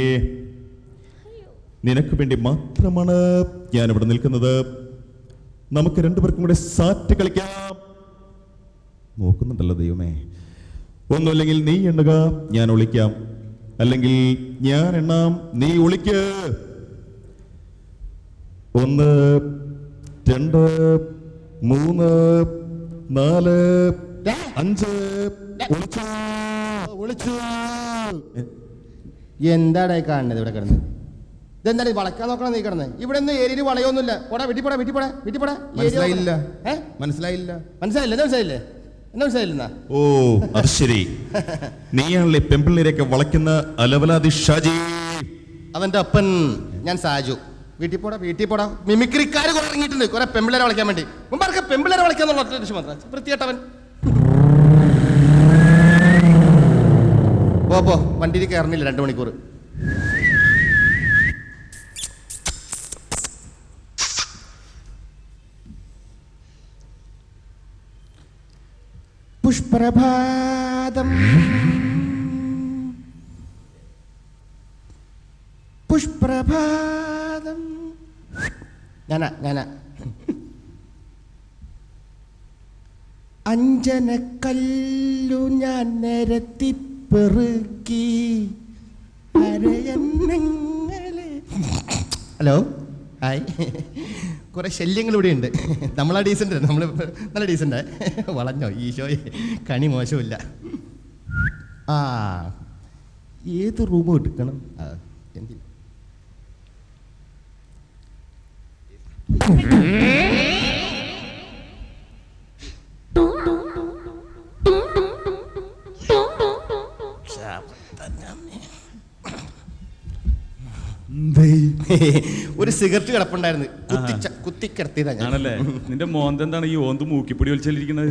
നിനക്ക് വേണ്ടി മാത്രമാണ് ഞാൻ ഇവിടെ നിൽക്കുന്നത്. നമുക്ക് രണ്ടുപേർക്കും കൂടെ സാറ്റ് കളിക്കാം. നോക്കുന്നുണ്ടല്ലോ ദൈവമേ. ഒന്നുമില്ലെങ്കിൽ നീ എണ്ണുക, ഞാൻ ഒളിക്കാം. അല്ലെങ്കിൽ ഞാൻ എണ്ണാം, നീ ഒളിക്ക്. 1 2 3 4 5 ഒളിച്ചു. എന്താടാ കാണുന്നത് ഇവിടെ കിടന്ന്? ഇതെന്താണ് വളക്കാൻ നോക്കണം? നീ കിടന്ന് ഇവിടെ ഒന്നും ഏരിയയിൽ വളയൊന്നുമില്ല. മനസ്സിലായില്ല. മനസ്സിലായില്ലേ? ഓ അത് ശരി, നീയാണല്ലേ പെമ്പിള്ളേരെയൊക്കെ വളയ്ക്കുന്ന അലവലാതി ഷാജി. അവന്റെ അപ്പൻ ഞാൻ സാജു. വീട്ടിൽ പോടാ. മിമിക്രിക്കാർ കുറെ ഇറങ്ങിയിട്ടുണ്ട്, കുറെ പെമ്പിള്ളേരെ വളയ്ക്കാൻ വേണ്ടി. മുമ്പൊക്കെ പെമ്പിള്ളേരെ വളയ്ക്കാന്നുള്ള ഒറ്റ ലക്ഷ്യം മാത്രം. വൃത്തിയായിട്ടവൻ പോ വണ്ടിയിൽ കയറുന്നില്ല 2 മണിക്കൂർ. പുഷ്പ്രഭാതം ഞാനാ അഞ്ജനക്കല്ലു ഞാൻ നിരത്തി പെറുക്കി. Hello, hi. കുറെ ശല്യങ്ങൾ ഇവിടെ ഉണ്ട്. നമ്മളാ ഡീസൻ്റ്, നമ്മൾ നല്ല ഡീസൻ്റ്. വളഞ്ഞോ ഈശോയെ, കണി മോശമില്ല. ഏത് റൂം എടുക്കണം? എന്തിന് ഒരു സിഗരറ്റ് കിടപ്പുണ്ടായിരുന്നു, കുത്തിക്കിടത്തിയതാ ആണല്ലേ? നിന്റെ മോന്ത എന്താണ് ഈ ഓന്ത് മൂക്കിപ്പൊടി വലിച്ചെല്ലിരിക്കുന്നത്?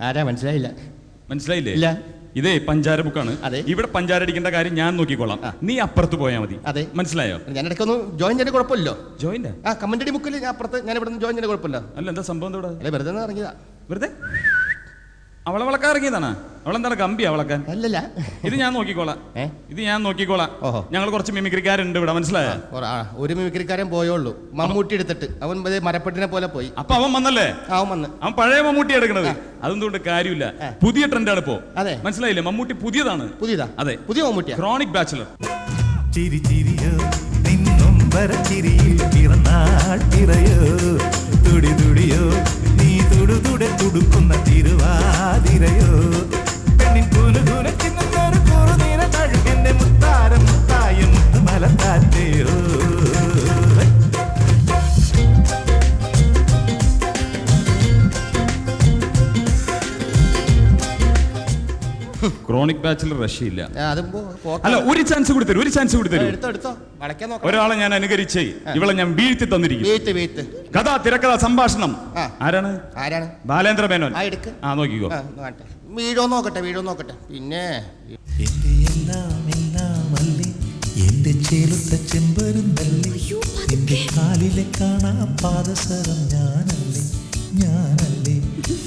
ആരാ മനസ്സിലായില്ലേ? ഇല്ല. ഇതേ പഞ്ചാര ബുക്കാണ്. അതെ. ഇവിടെ പഞ്ചാര അടിക്കേണ്ട കാര്യം ഞാൻ നോക്കിക്കോളാം, നീ അപ്പുറത്ത് പോയാൽ മതി. അതെ, മനസ്സിലായോ? ഞാൻ ഇടയ്ക്കൊന്ന് ജോയിൻ ചെയ്യാൻ കുഴപ്പമില്ലോ. ജോയിന്റ് കമന്റടി ബുക്കിൽ ഞാൻ അപ്പുറത്ത്, ഞാൻ ഇവിടെ ജോയിൻ ചെയ്യാൻ കുഴപ്പമില്ല. അല്ല, എന്താ സംഭവം? ഇവിടെ അല്ലെ വെറുതെ ഇറങ്ങിയതാ. വെറുതെ അവളെ വളക്കാൻ ഇറങ്ങിയതാണ്. അവളെന്താണ് കമ്പിയാ വളക്കാൻ? അല്ലല്ല, ഇത് ഞാൻ നോക്കിക്കോളാം. ഓഹോ. ഞങ്ങൾ കുറച്ച് മിമിക്രിക്കാരുണ്ട് ഇവിടെ, മനസ്സിലായോ? ഒരു മിമിക്രിക്കാരൻ പോയുള്ളൂ, മമ്മൂട്ടി എടുത്തിട്ട്. അവൻ മരപ്പെട്ടിനെ പോലെ പോയി. അപ്പൊ അവൻ വന്നല്ലേ? അവൻ വന്ന്. അവൻ പഴയ മമ്മൂട്ടി എടുക്കണത്. അതൊന്നും കാര്യമില്ല, പുതിയ ട്രെൻഡാണ് ഇപ്പോ. അതെ, മനസ്സിലായില്ലേ? മമ്മൂട്ടി പുതിയതാണ്. അതെ, പുതിയ മമ്മൂട്ടി, ക്രോണിക് ബാച്ചിലർ. ചിരി ചിരിയോ നിന്നും വരച്ചിരിയിൽ പിറന്നാട്ടിറയോ, തുടി തുടിയോ നീ തുടുതുടെ തുടുക്കുന്ന തിരുവാതിരയോ, പെണ്ണിൻ കുലുകുല ചിന്നൊരു കുറുനീര തഴുകന്റെ മുത്താരം മുത്തായ മുത്ത് മലത്താറ്റയോ. ക്രോണിക് ബാച്ചിലർ രക്ഷയില്ല. അല്ല, ഒരു ചാൻസ് കൊടുത്തരും, ഒരാളെ ഞാൻ അനുകരിച്ചേ, ഇവളെ ഞാൻ വീഴ്ത്തി തന്നിരിക്കും. കഥ, തിരക്കഥ, സംഭാഷണം. ആരാണ്? ബാലേന്ദ്ര മേനോൻ. നോക്കിക്കോ. വീഴോ നോക്കട്ടെ. പിന്നെ എന്റെ എല്ലാം അല്ലേ, എന്റെ ചേലുത്ത ചെമ്പരുന്തല്ലേ, എന്റെ കാലിലെ കാണാ പാദസരം ഞാനല്ലേ,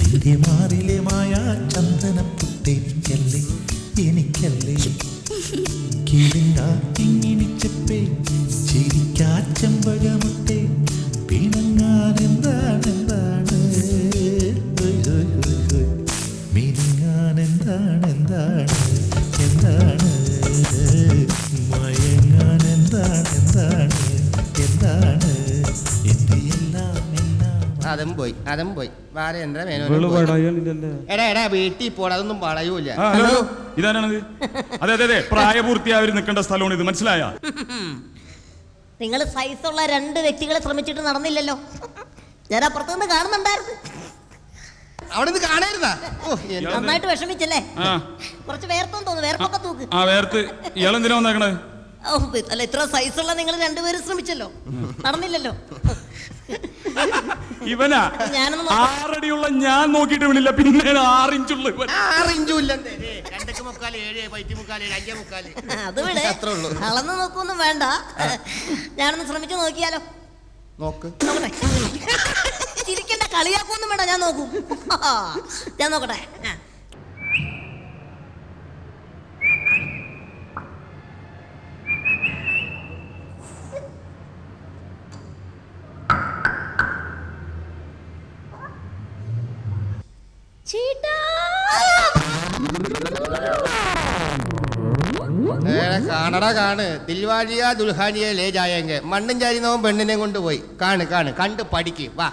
എന്റെ മാറിലെ മായ ചന്ദനപ്പുട്ടെനിക്കല്ലേ, കിളിങ്ങിണിച്ചപ്പേ ചിരിക്കാ ചെമ്പകമുട്ടേ, പിണങ്ങാൻ എന്താണ് മിനിങ്ങാൻ എന്താണ് മയങ്ങാൻ എന്താണ് എന്റെ എല്ലാം അതും പോയി ബാലേന്ദ്ര മേനോൻ. എടാ വീട്ടിൽ പോടാ, അതൊന്നും വളയൂല. ഇതാണത്. അതെ പ്രായപൂർത്തിയായവർ നിൽക്കേണ്ട സ്ഥലമാണ് ഇത്, മനസ്സിലായ? നിങ്ങൾ സൈസുള്ള 2 വ്യക്തികളെ ശ്രമിച്ചിട്ട് നടന്നില്ലല്ലോ. ഞാൻ അപ്പുറത്തുനിന്ന് കാണുന്നുണ്ടായിരുന്നു. അവിടെ നിന്ന് കാണായിരുന്നാ? നന്നായിട്ട് വിഷമിച്ചല്ലേ? കുറച്ച് വേർത്തെന്ന് തോന്നുന്നു. വേർപ്പൊക്കെ തൂക്ക്. വേർത്ത് ഇയാളെന്തിനാ വന്നേക്കണേ? അല്ല, ഇത്ര സൈസുള്ള നിങ്ങൾ 2 പേരും ശ്രമിച്ചല്ലോ, നടന്നില്ലല്ലോ. ഇവനാ 6 അടിയുള്ള ഞാൻ നോക്കിയിട്ട് വിളില്ല, പിന്നെ 6 ഇഞ്ചുള്ള അത് വിടെ അളന്ന് നോക്കൊന്നും വേണ്ട. ഞാനൊന്ന് ശ്രമിച്ചു നോക്കിയാലോ? ചിരിക്കണ്ട, കളിയാക്കൊന്നും വേണ്ട, ഞാൻ നോക്കൂ. ഞാൻ നോക്കട്ടെ. കാണ് ദിൽവാജിയ ദുൽഹാനിയ ലേ ജായേങ്ക. മണ്ണും ചാരിനവും പെണ്ണിനെ കൊണ്ടുപോയി. കണ്ട് പഠിക്ക് വാ.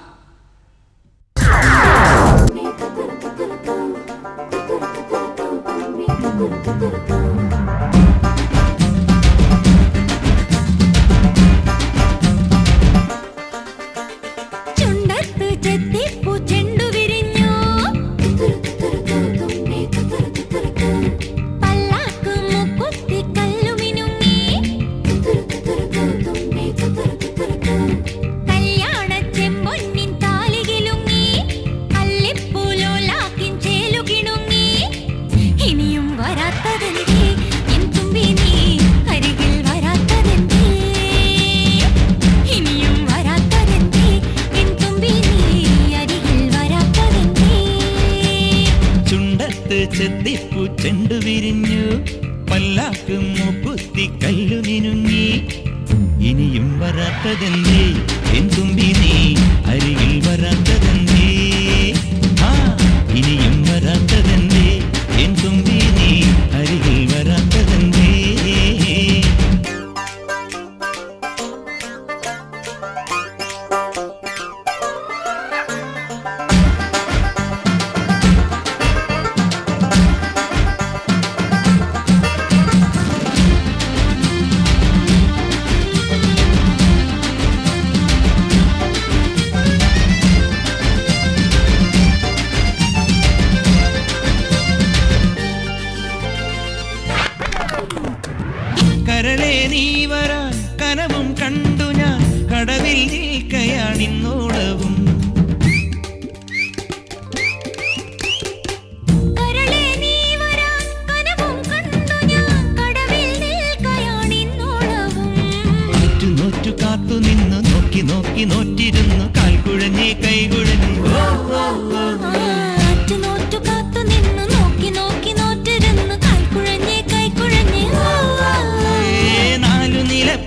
ചെത്തിപ്പൂ ചെണ്ടു വിരിഞ്ഞു, പല്ലാക്ക് മൂക്കുത്തി കല്ലു മിനുങ്ങി, ഇനിയും വരാത്തതെന്തേ എൻ തുമ്പി നീ അരികിൽ വരാത്തതെന്തേ? ഇനിയും വരാത്തതെന്തേ എൻ തുമ്പി നീ അരികിൽ വരാത്തതെന്തേ? കരളേ നീ വരാൻ കനവും കണ്ടു ഞാൻ, കടവിൽ നിൽക്കയാണിന്നോളവും. നോറ്റു കാത്തു നിന്നു നോക്കി നോക്കി നോറ്റിരുന്നു, കാൽക്കുഴഞ്ഞേ കൈകുഴഞ്ഞേ.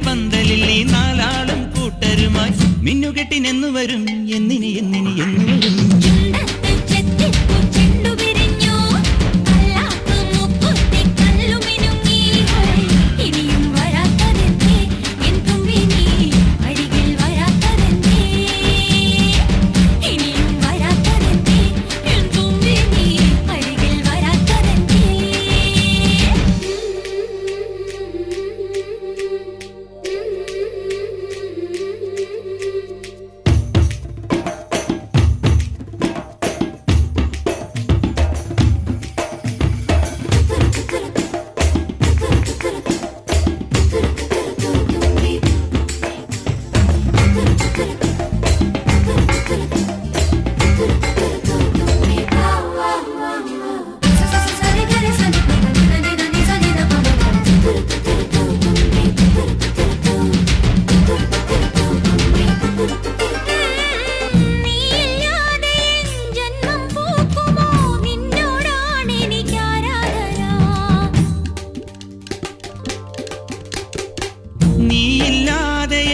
പന്തലിൽ ഈ 4 ആളും കൂട്ടരുമായി മിന്നുകെട്ടിനെന്നു വരും, എന്നിനി എന്നിനി എന്നു വരും. നീയില്ലാതെ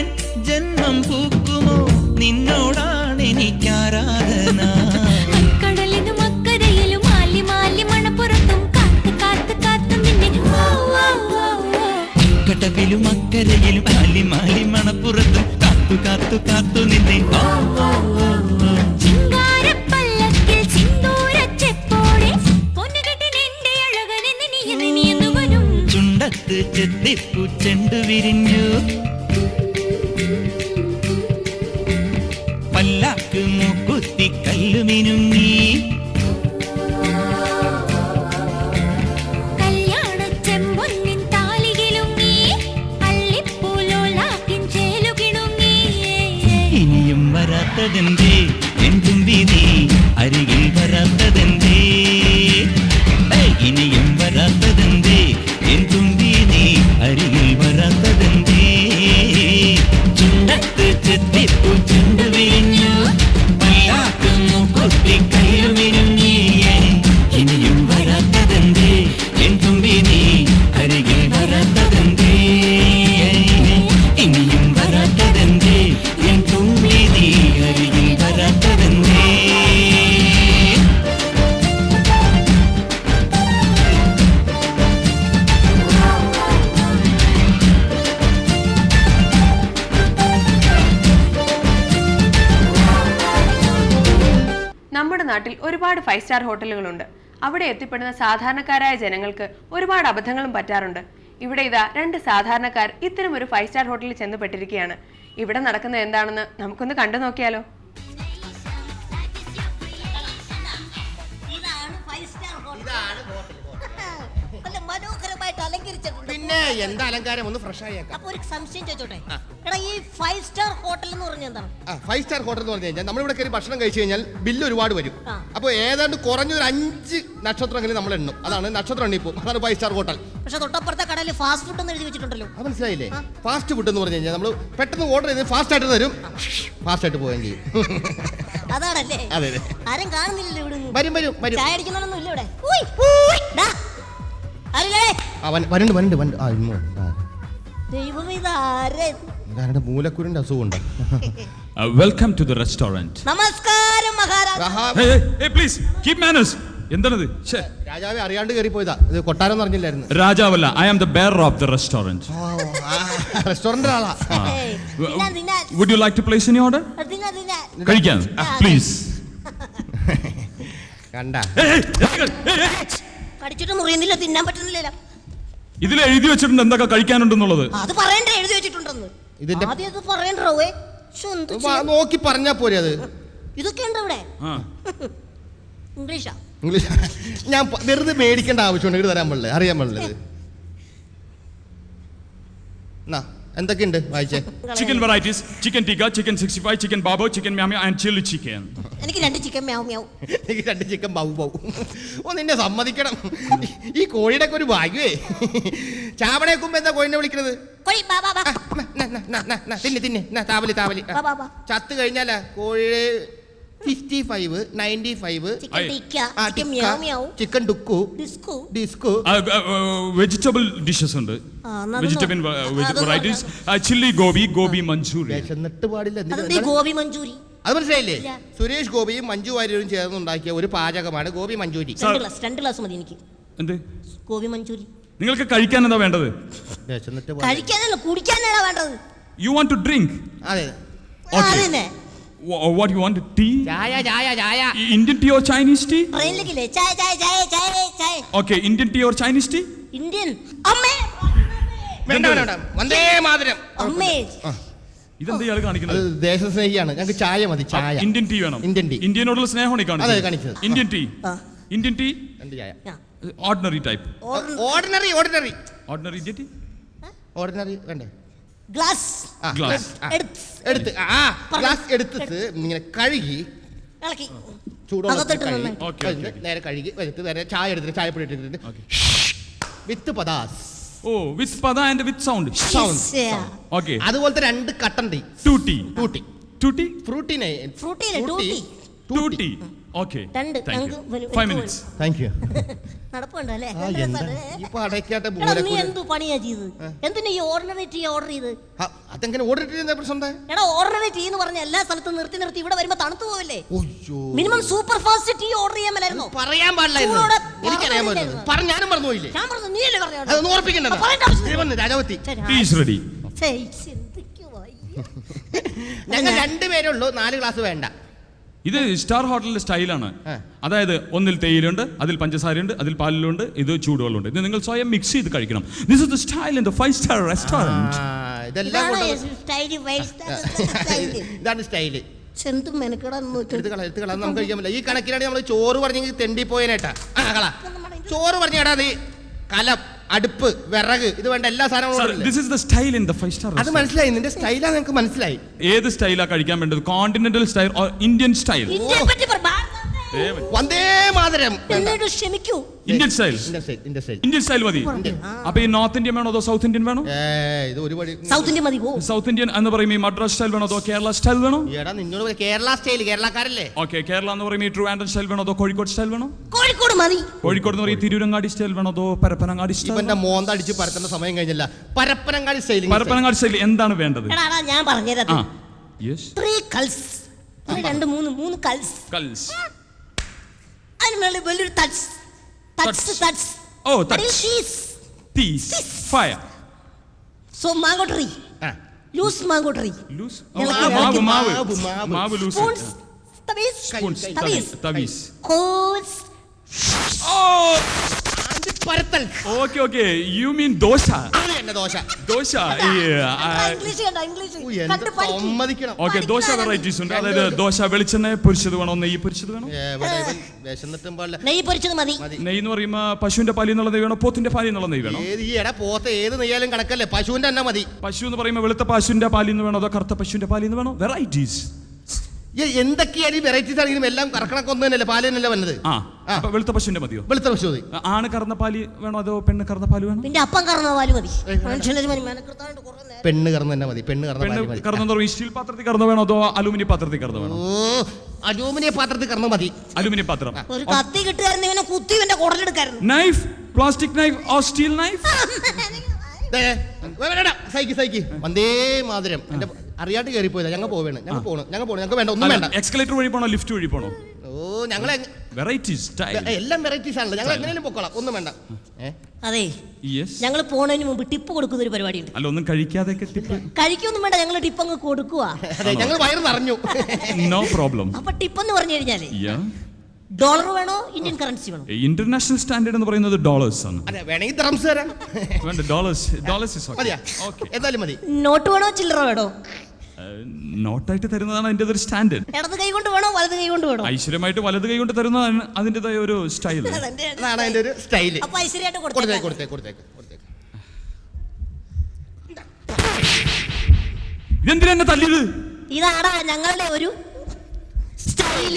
ജന്മം പൂക്കുമോ, നിന്നോടാണ് എനിക്കാരാധന. കടലിലും അക്കരയിലും മാലി മാലി മണപ്പുറത്തും കാത്ത് കാത്ത് കാത്തു നിന്നെ. കടവിലും അക്കരയിലും മാലി മാലി മണപ്പുറത്തും കാത്തു കാത്തു കാത്തു നിന്നെ. ചെത്തിപ്പൂ ചെണ്ടു വിരിഞ്ഞു. പല്ലാക്ക് മൂക്കുത്തി കല്ലു മിനുങ്ങി. ഇനിയും വരാത്തതെന്തേ എൻ തുമ്പി നീ അരികിൽ വരാത്തതെന്തേ? ഇനിയും വരാത്തതെന്തേ എൻ തുമ്പി നീ അരികിൽ വരാത്തതെന്തേ? ചുണ്ടത്ത് ചെത്തിപ്പൂ ചുണ്ടു വിരിഞ്ഞു. പല്ലാക്ക് മൂക്കുത്തി കല്ലു മിനുങ്ങി. ഇനിയും വരാത്തതെന്തേ എൻ തുമ്പി നീ അരികിൽ വരാത്തതെന്തേ? ഇനിയും വരാത്തതെന്തേ എൻ തുമ്പി നീ അരികിൽ വരാത്തതെന്തേ? നമ്മുടെ നാട്ടിൽ ഒരുപാട് 5 സ്റ്റാർ ഹോട്ടലുകളുണ്ട്. അവിടെ എത്തിപ്പെടുന്ന സാധാരണക്കാരായ ജനങ്ങൾക്ക് ഒരുപാട് അബദ്ധങ്ങളും പറ്റാറുണ്ട്. ഇവിടെ ഇതാ 2 സാധാരണക്കാർ ഇത്തരം ഒരു 5 സ്റ്റാർ ഹോട്ടലിൽ ചെന്ന് പെട്ടിരിക്കുകയാണ്. ഇവിടെ നടക്കുന്നത് എന്താണെന്ന് നമുക്കൊന്ന് കണ്ടു നോക്കിയാലോ. മനോഹരമായിട്ട് അലങ്കരിച്ചിട്ടുണ്ട്. പിന്നെ എന്താ അലങ്കാരം, ഒന്ന് ഫ്രഷ് ആയേക്കാം. അപ്പൊ ഒരു സംശയം ചോദിച്ചോട്ടെ, എടാ ഈ 5 സ്റ്റാർ ഹോട്ടൽ എന്ന് പറഞ്ഞാൽ എന്താണ്? 5 സ്റ്റാർ ഹോട്ടൽ എന്ന് പറഞ്ഞു കഴിഞ്ഞാൽ നമ്മളിവിടെ കയറി ഭക്ഷണം കഴിച്ചു കഴിഞ്ഞാൽ ബില്ല് ഒരുപാട് വരും. അപ്പോൾ ഏതാണ്ട് കുറഞ്ഞൊരു 5 നക്ഷത്രമെങ്കിലും നമ്മൾ എണ്ണും. അതാണ് നക്ഷത്രം എണ്ണിപ്പോ, അതാണ് 5 സ്റ്റാർ ഹോട്ടൽ. പക്ഷെ തൊട്ടപ്പുറത്തെ കടയിൽ ഫാസ്റ്റ് ഫുഡ് എന്ന് എഴുതി വെച്ചിട്ടുണ്ടല്ലോ. അത് മനസ്സിലായില്ലേ? ഫാസ്റ്റ് ഫുഡ് എന്ന് പറഞ്ഞു കഴിഞ്ഞാൽ നമ്മൾ പെട്ടെന്ന് ഓർഡർ ചെയ്ത് ഫാസ്റ്റ് ആയിട്ട് തരും, ഫാസ്റ്റ് ആയിട്ട് പോവുകയും ചെയ്യും. അതാണല്ലേ? അതെ അതെ. ആരും കാണുന്നില്ലല്ലോ ഇവിടെ. വരും വരും വരും. ചായ അടിക്കണമെന്നൊന്നും ഇല്ല ഇവിടെ. ദൈവം ഇതാരെ മൂലക്കുരുന്റെ അസുഖമുണ്ട്. Welcome to the restaurant. നമസ്കാരം മഹാരാജ. Please keep manners. എന്താണത്? രാജാവെ അറിയാണ്ട് കയറി പോയതാ. ഇത് കൊട്ടാരം പറഞ്ഞില്ലായിരുന്നു. രാജാവല്ല, I am the bearer of the restaurant. Restaurant ആളാ. Would you like to place any order? കഴിക്കാൻ പ്ലീസ്. കണ്ട കടിച്ചിട്ട് മുറിയുന്നില്ല, തിന്നാൻ പറ്റുന്നില്ല. ഇതിൽ എഴുതി വെച്ചിട്ടുണ്ട് എന്തൊക്കെ കഴിക്കാനുണ്ടെന്നുള്ളത്. അത് പറയണ്ടേ, എഴുതി വെച്ചിട്ടുണ്ടെന്ന്. ഇതിന്റെ പറയണ്ടോ? നോക്കി പറഞ്ഞാ പോരെ. അത് ഇതൊക്കെ ഉണ്ട് ഇവിടെ. ഇംഗ്ലീഷാ? ഇംഗ്ലീഷ് ഞാൻ വെറുതെ മേടിക്കേണ്ട ആവശ്യമുണ്ട്. ഇത് തരാൻ പാടില്ല, അറിയാൻ പാടില്ല. എന്തൊക്കെയുണ്ട് വായിച്ചേ? Chicken varieties, chicken tikka, chicken 65, chicken ബാബോ, ചിക്കൻ മ്യാമി ആൻഡ് ചില്ലി ചിക്കൻ. എനിക്ക് 2 ചിക്കൻ മ്യാവ് മ്യാവ്. എനിക്ക് 2 ചിക്കൻ ബൗ ബൗ. നിന്നെ സമ്മതിക്കണം, ഈ കോഴിയുടെ ഒക്കെ ഒരു ഭാഗ്യവേ. ചാവണേക്കുമ്പോ എന്താ കോഴിനെ വിളിക്കുന്നത്? തിന്നെ തിന്നെ താവലി താവലി. ചത്ത് കഴിഞ്ഞാലാ കോഴി 55, 95, ചിക്കൻ ടുക്കു, ഡിസ്കു. വെജിറ്റബിൾ ഡിഷസ് ഉണ്ട്. Vegetable varieties, chilli gobi, gobi Manchurian. എന്നിട്ട് പാടില്ല. ഗോബി മഞ്ചൂരി അത് മനസ്സിലായില്ലേ? സുരേഷ് ഗോപിയും മഞ്ജു വാര്യരും ചേർന്നുണ്ടാക്കിയ ഒരു പാചകമാണ് ഗോബി മഞ്ചൂരി. 2 ഗ്ലാസ് മതി എനിക്ക്. എന്ത് ഗോബി മഞ്ചൂരി? നിങ്ങൾക്ക് കഴിക്കാൻ എന്താ വേണ്ടത്? കഴിക്കാനല്ല, കുടിക്കാനാണ് വേണ്ടത്. You want to drink? അതെ. What you want? Tea? Chaya. Indian tea or Chinese tea? ട്രെയിനിലേക്കില്ലേ? ചായ. Okay, Indian tea or Chinese tea? Indian. അമ്മേ വേണ്ട വന്ദേ മാതരം. അമ്മേ ഇതെന്താ ഇയാൾ കാണിക്കുന്നത്? ദേശസ്നേഹിയാണ്. ഞങ്ങൾക്ക് ചായ മതി. ചായ. ഇന്ത്യൻ ടീ വേണം. Indian tea. ഇന്ത്യനോടുള്ള സ്നേഹമാണ് അതെ കാണിച്ചത്. Indian tea. Indian tea. 2 ചായ. Ordinary type. Ordinary Indian tea. Ordinary വേണ്ടേ? ഗ്ലാസ് എടുത്ത് ഗ്ലാസ് എടുത്തിട്ട് ഇങ്ങനെ കഴുകി ചൂടോടെ നേരെ കഴുകി വെച്ചിട്ട് നേരെ ചായ എടുത്തിട്ട് ചായപ്പൊടി ഇട്ടിട്ട് വിത്ത് പദാസ്. ഓ, വിത്ത് പദ ആൻഡ് വിത്ത് സൗണ്ട്. ഓക്കേ. അതുപോലത്തെ 2 കട്ടൻ ടീ. ടൂട്ടി. ഫ്രൂട്ടിനെ. Tutti. Okay. 5 minutes. Thank you. നടപ്പുണ്ടല്ലേ? നീ എന്തു പണിയാ ചെയ്തത്? എന്തിനാ ഈ ഓർഡിനറി ടീ ഓർഡർ ചെയ്ത്? അതെങ്ങനെ ഓർഡർ ചെയ്ത പ്രശ്നം? എടാ, ഓർഡിനറി ടീ എന്ന് പറഞ്ഞ എല്ലാ സ്ഥലത്തും നിർത്തി ഇവിടെ വരുമ്പോ തണുത്തു പോവല്ലേ? Minimum super fast tea order ചെയ്യാൻ മേലായിരുന്നോ? പറയാൻ പാടില്ലായിരുന്നു. എനിക്കറിയാൻ പാടില്ല. ഞാനും പറഞ്ഞു പോയില്ലേ? ഞാൻ പറഞ്ഞു, നീയല്ലേ പറഞ്ഞു? അതൊന്നും ഓർപ്പിക്കണ്ട. രാജാവത്തി റെഡി. ഞങ്ങൾ 2 പേരുള്ളൂ. 4 ഗ്ലാസ് വേണ്ട. ഇത് സ്റ്റാർ ഹോട്ടലിന്റെ സ്റ്റൈലാണ്. അതായത് ഒന്നിൽ തേയിലുണ്ട്, അതിൽ പഞ്ചസാരയുണ്ട്, അതിൽ പാലിലുണ്ട്, ഇത് ചൂടുവെള്ളമുണ്ട്. ഇത് നിങ്ങൾ സ്വയം മിക്സ് ചെയ്ത് കഴിക്കണം. This is the style in the 5-star restaurant. ഇതാണ് സ്റ്റൈല്. നമുക്ക് കഴിക്കാൻ പറ്റില്ല. ഈ കണക്കിനാണ് നമ്മൾ ചോറ് പറഞ്ഞെങ്കിൽ തെണ്ടി പോയനേട്ടാ. ചോറ് പറഞ്ഞേടാ നീ കലം, അടുപ്പ്, വിറക്, ഇത് വേണ്ട എല്ലാ സാധനങ്ങളും. This is the style in the 5-star അത് മനസ്സിലായി, നിന്റെ സ്റ്റൈലാ നിങ്ങൾക്ക് മനസ്സിലായി. ഏത് സ്റ്റൈലാ കഴിക്കാൻ വേണ്ടത്? Continental style or Indian style? വന്ദേ മാതരം. ക്ഷമിക്കൂ, ഇന്ത്യൻ സ്റ്റൈൽ. ഇന്ത്യൻ സ്റ്റൈൽ മതി. അപ്പൊ ഈ നോർത്ത് ഇന്ത്യൻ വേണോ അതോ സൗത്ത് ഇന്ത്യൻ വേണോ? ഇത് ഒരുപാട് സൗത്ത് ഇന്ത്യൻ മതി. സൗത്ത് ഇന്ത്യൻ എന്ന് പറയുമ്പോൾ ഈ മദ്രാസ് സ്റ്റൈൽ വേണോ അതോ കേരള സ്റ്റൈൽ വേണോ? എടാ നിന്നോട് കേരള സ്റ്റൈൽ, കേരളക്കാരല്ലേ? ഓക്കെ, കേരള എന്ന് പറയുമ്പോൾ ഈ ട്രിവാൻഡ്രം സ്റ്റൈൽ വേണോ അതോ കോഴിക്കോട് സ്റ്റൈൽ വേണോ? കോഴിക്കോട് മതി. കോഴിക്കോട് എന്ന് പറയുമ്പോൾ തിരൂരങ്ങാടി സ്റ്റൈൽ വേണോ അതോ പരപ്പനങ്ങാടി സ്റ്റൈൽ? ഇവന്റെ മോന്ത അടിച്ച് പരത്തേണ്ട സമയം കഴിഞ്ഞില്ല. പരപ്പനങ്ങാടി സ്റ്റൈൽ. പരപ്പനങ്ങാടി സ്റ്റൈൽ എന്താണ് വേണ്ടത്? ഞാൻ പറഞ്ഞത് മൂന്ന് കൽസ്. അതിന് വലിയൊരു fire. So mango tree, loose mango tree, മാവ് ലൂസ്, തവീസ്. Okay okay, you mean dosa. Dosa. Okay, dosa varieties ഉണ്ട്. അതായത് ദോശ വെളിച്ചെണ്ണ പൊരിച്ചത് വേണോ, നെയ്യ് പൊരിച്ചത് വേണോ? നെയ്യ് പൊരിച്ചത് മതി. നെയ്യ് എന്ന് പറയുമ്പോ പശുവിന്റെ പാലിൽ നിന്നുള്ള നെയ്യ് വേണോ പോത്തിന്റെ പാലിൽ നിന്നുള്ള നെയ്യ് വേണോ? ഏത് നെയ്യാലും കണക്കല്ലേ, പശുവിന്റെ തന്നെ മതി. പശു എന്ന് പറയുമ്പോൾ വെളുത്ത പശുവിന്റെ പാലിൽ നിന്ന് വേണോ അതോ കറുത്ത പശുവിന്റെ പാലിൽ നിന്ന് വേണോ? വെറൈറ്റീസ് എന്തൊക്കെയാണ് ഈ വെറൈറ്റീസ് ആണെങ്കിലും എല്ലാം കറക്കണക്ക് ഒന്ന് തന്നെയല്ലേ, പാല് തന്നെയല്ലേ വന്നത്. അപ്പൊ വെളുത്ത പശുവിന്റെ മതിയോ? വെളുത്ത പശു മതി. ആണ് കറന്ന പാല് വേണോ അതോ പെണ്ണ് കറന്ന പാല് വേണോ? പിന്നെ അപ്പം കറന്ന പാല് മതി. പെണ്ണ് കറന്ന് തന്നെ മതി. പെണ്ണ് കറന്ന സ്റ്റീൽ പാത്രത്തിൽ കറന്ന വേണോ അതോ അലൂമിനിയം പാത്രത്തിൽ കറന്ന വേണോ? അലൂമിനിയം പാത്രത്തിൽ കറന്ന മതി. അലൂമിനിയം പാത്രം. ഒരു കത്തി കിട്ടുകാരൻ ഇവനെ കുത്തി ഇവന്റെ കുടലെടുക്കായിരുന്നു. Knife, plastic knife or steel knife? സൈക്കി വന്ദേ മാതരം. എന്റെ അറിയാണ്ട് കയറി പോയതാ. ഞങ്ങൾ പോവേണം, ഞങ്ങൾക്ക് വേണ്ട, ഒന്നും വേണ്ട. എക്സ്കലേറ്റർ വഴി പോണോ ലിഫ്റ്റ് വഴി പോണോ? ഞങ്ങളെ വെറൈറ്റീസ് എല്ലാം വെറൈറ്റീസ് ആണല്ലോ. ഞങ്ങൾ എങ്ങനെയും പൊക്കോളാം, ഒന്നും വേണ്ട. അതെ, ഞങ്ങൾ പോണതിന് മുമ്പ് ടിപ്പ് കൊടുക്കുന്ന ഒരു പരിപാടി ഉണ്ട്. അല്ല, ഒന്നും കഴിക്കാതെ കഴിക്കൊന്നും വേണ്ട, ഞങ്ങൾ ടിപ്പ് അങ്ങ് കൊടുക്കുക. ഞങ്ങൾ വയറ് നിറഞ്ഞു. No problem. അപ്പൊ ടിപ്പ് എന്ന് പറഞ്ഞു കഴിഞ്ഞാല് ഡോളർ വേണോ ഇന്ത്യൻ കറൻസി വേണോ? ഇന്റർനാഷണൽ സ്റ്റാൻഡേർഡ് എന്ന് പറയുന്നത് ഡോളേഴ്സ് ആണ്. വേണമെങ്കിൽ ദിർഹംസ് തരാം. വേണ്ട, ഡോളേഴ്സ് എന്തായാലും മതി. നോട്ട് വേണോ ചില്ലറ വേണോ? നോട്ടായിട്ട് തരുന്നതാണ് അതിന്റെ ഒരു സ്റ്റാൻഡേർഡ്. ഇടത് കൈ കൊണ്ട് വേണോ വലത് കൈ കൊണ്ട് വേണോ? ഐശ്വര്യമായിട്ട് വലത് കൈ കൊണ്ട് തരുന്നതാണ് അതിന്റേതായ ഒരു സ്റ്റൈൽ. അതാണ് അതിന്റെ ഒരു സ്റ്റൈൽ. അപ്പൊ ഐശ്വര്യമായിട്ട് കൊടുത്തേക്ക്. ഇതെന്തിനാ എന്നെ തല്ലിയത്? ഇതാടാ ഞങ്ങളുടെ ഒരു സ്റ്റൈൽ.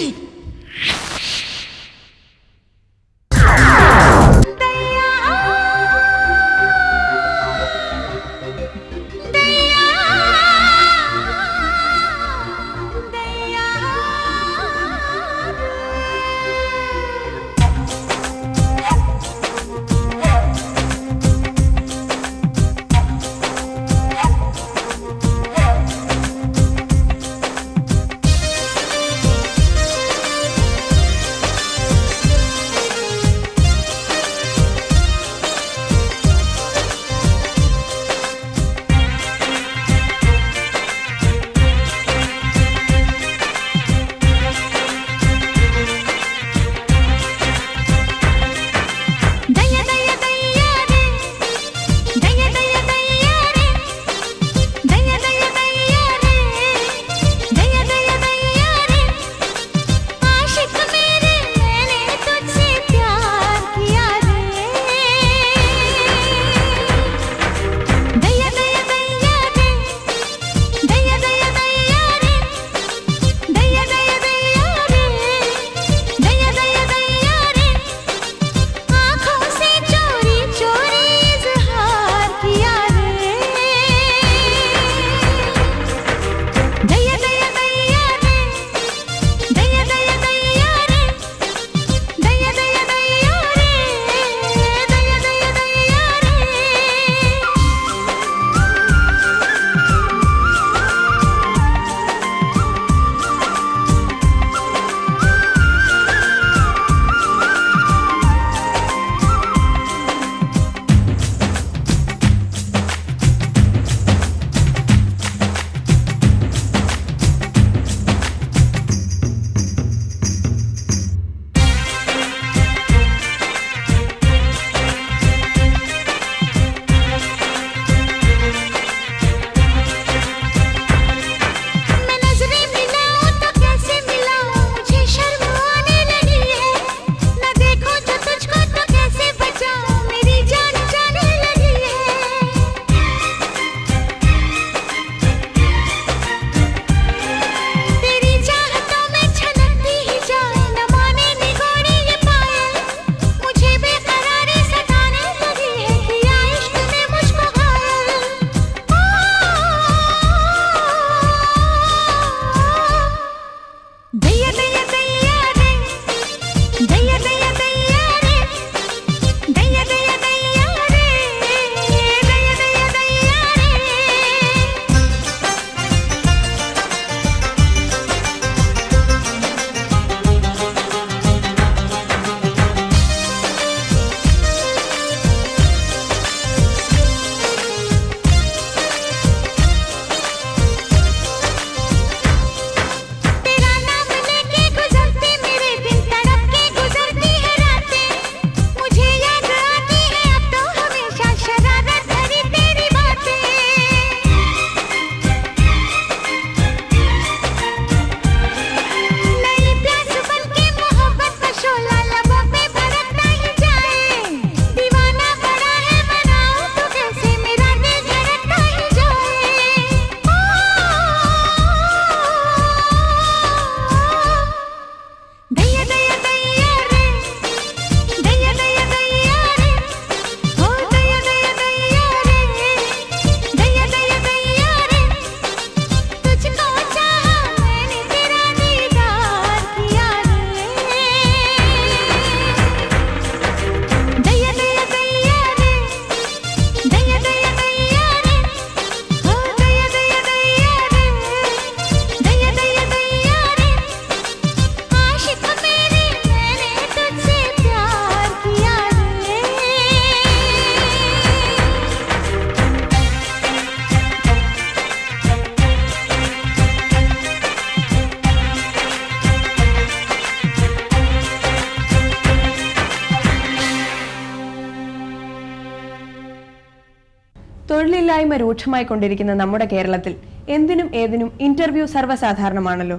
തൊഴിലില്ലായ്മ രൂക്ഷമായി കൊണ്ടിരിക്കുന്ന നമ്മുടെ കേരളത്തിൽ എന്തിനും ഏതിനും ഇന്റർവ്യൂ സർവ്വസാധാരണമാണല്ലോ.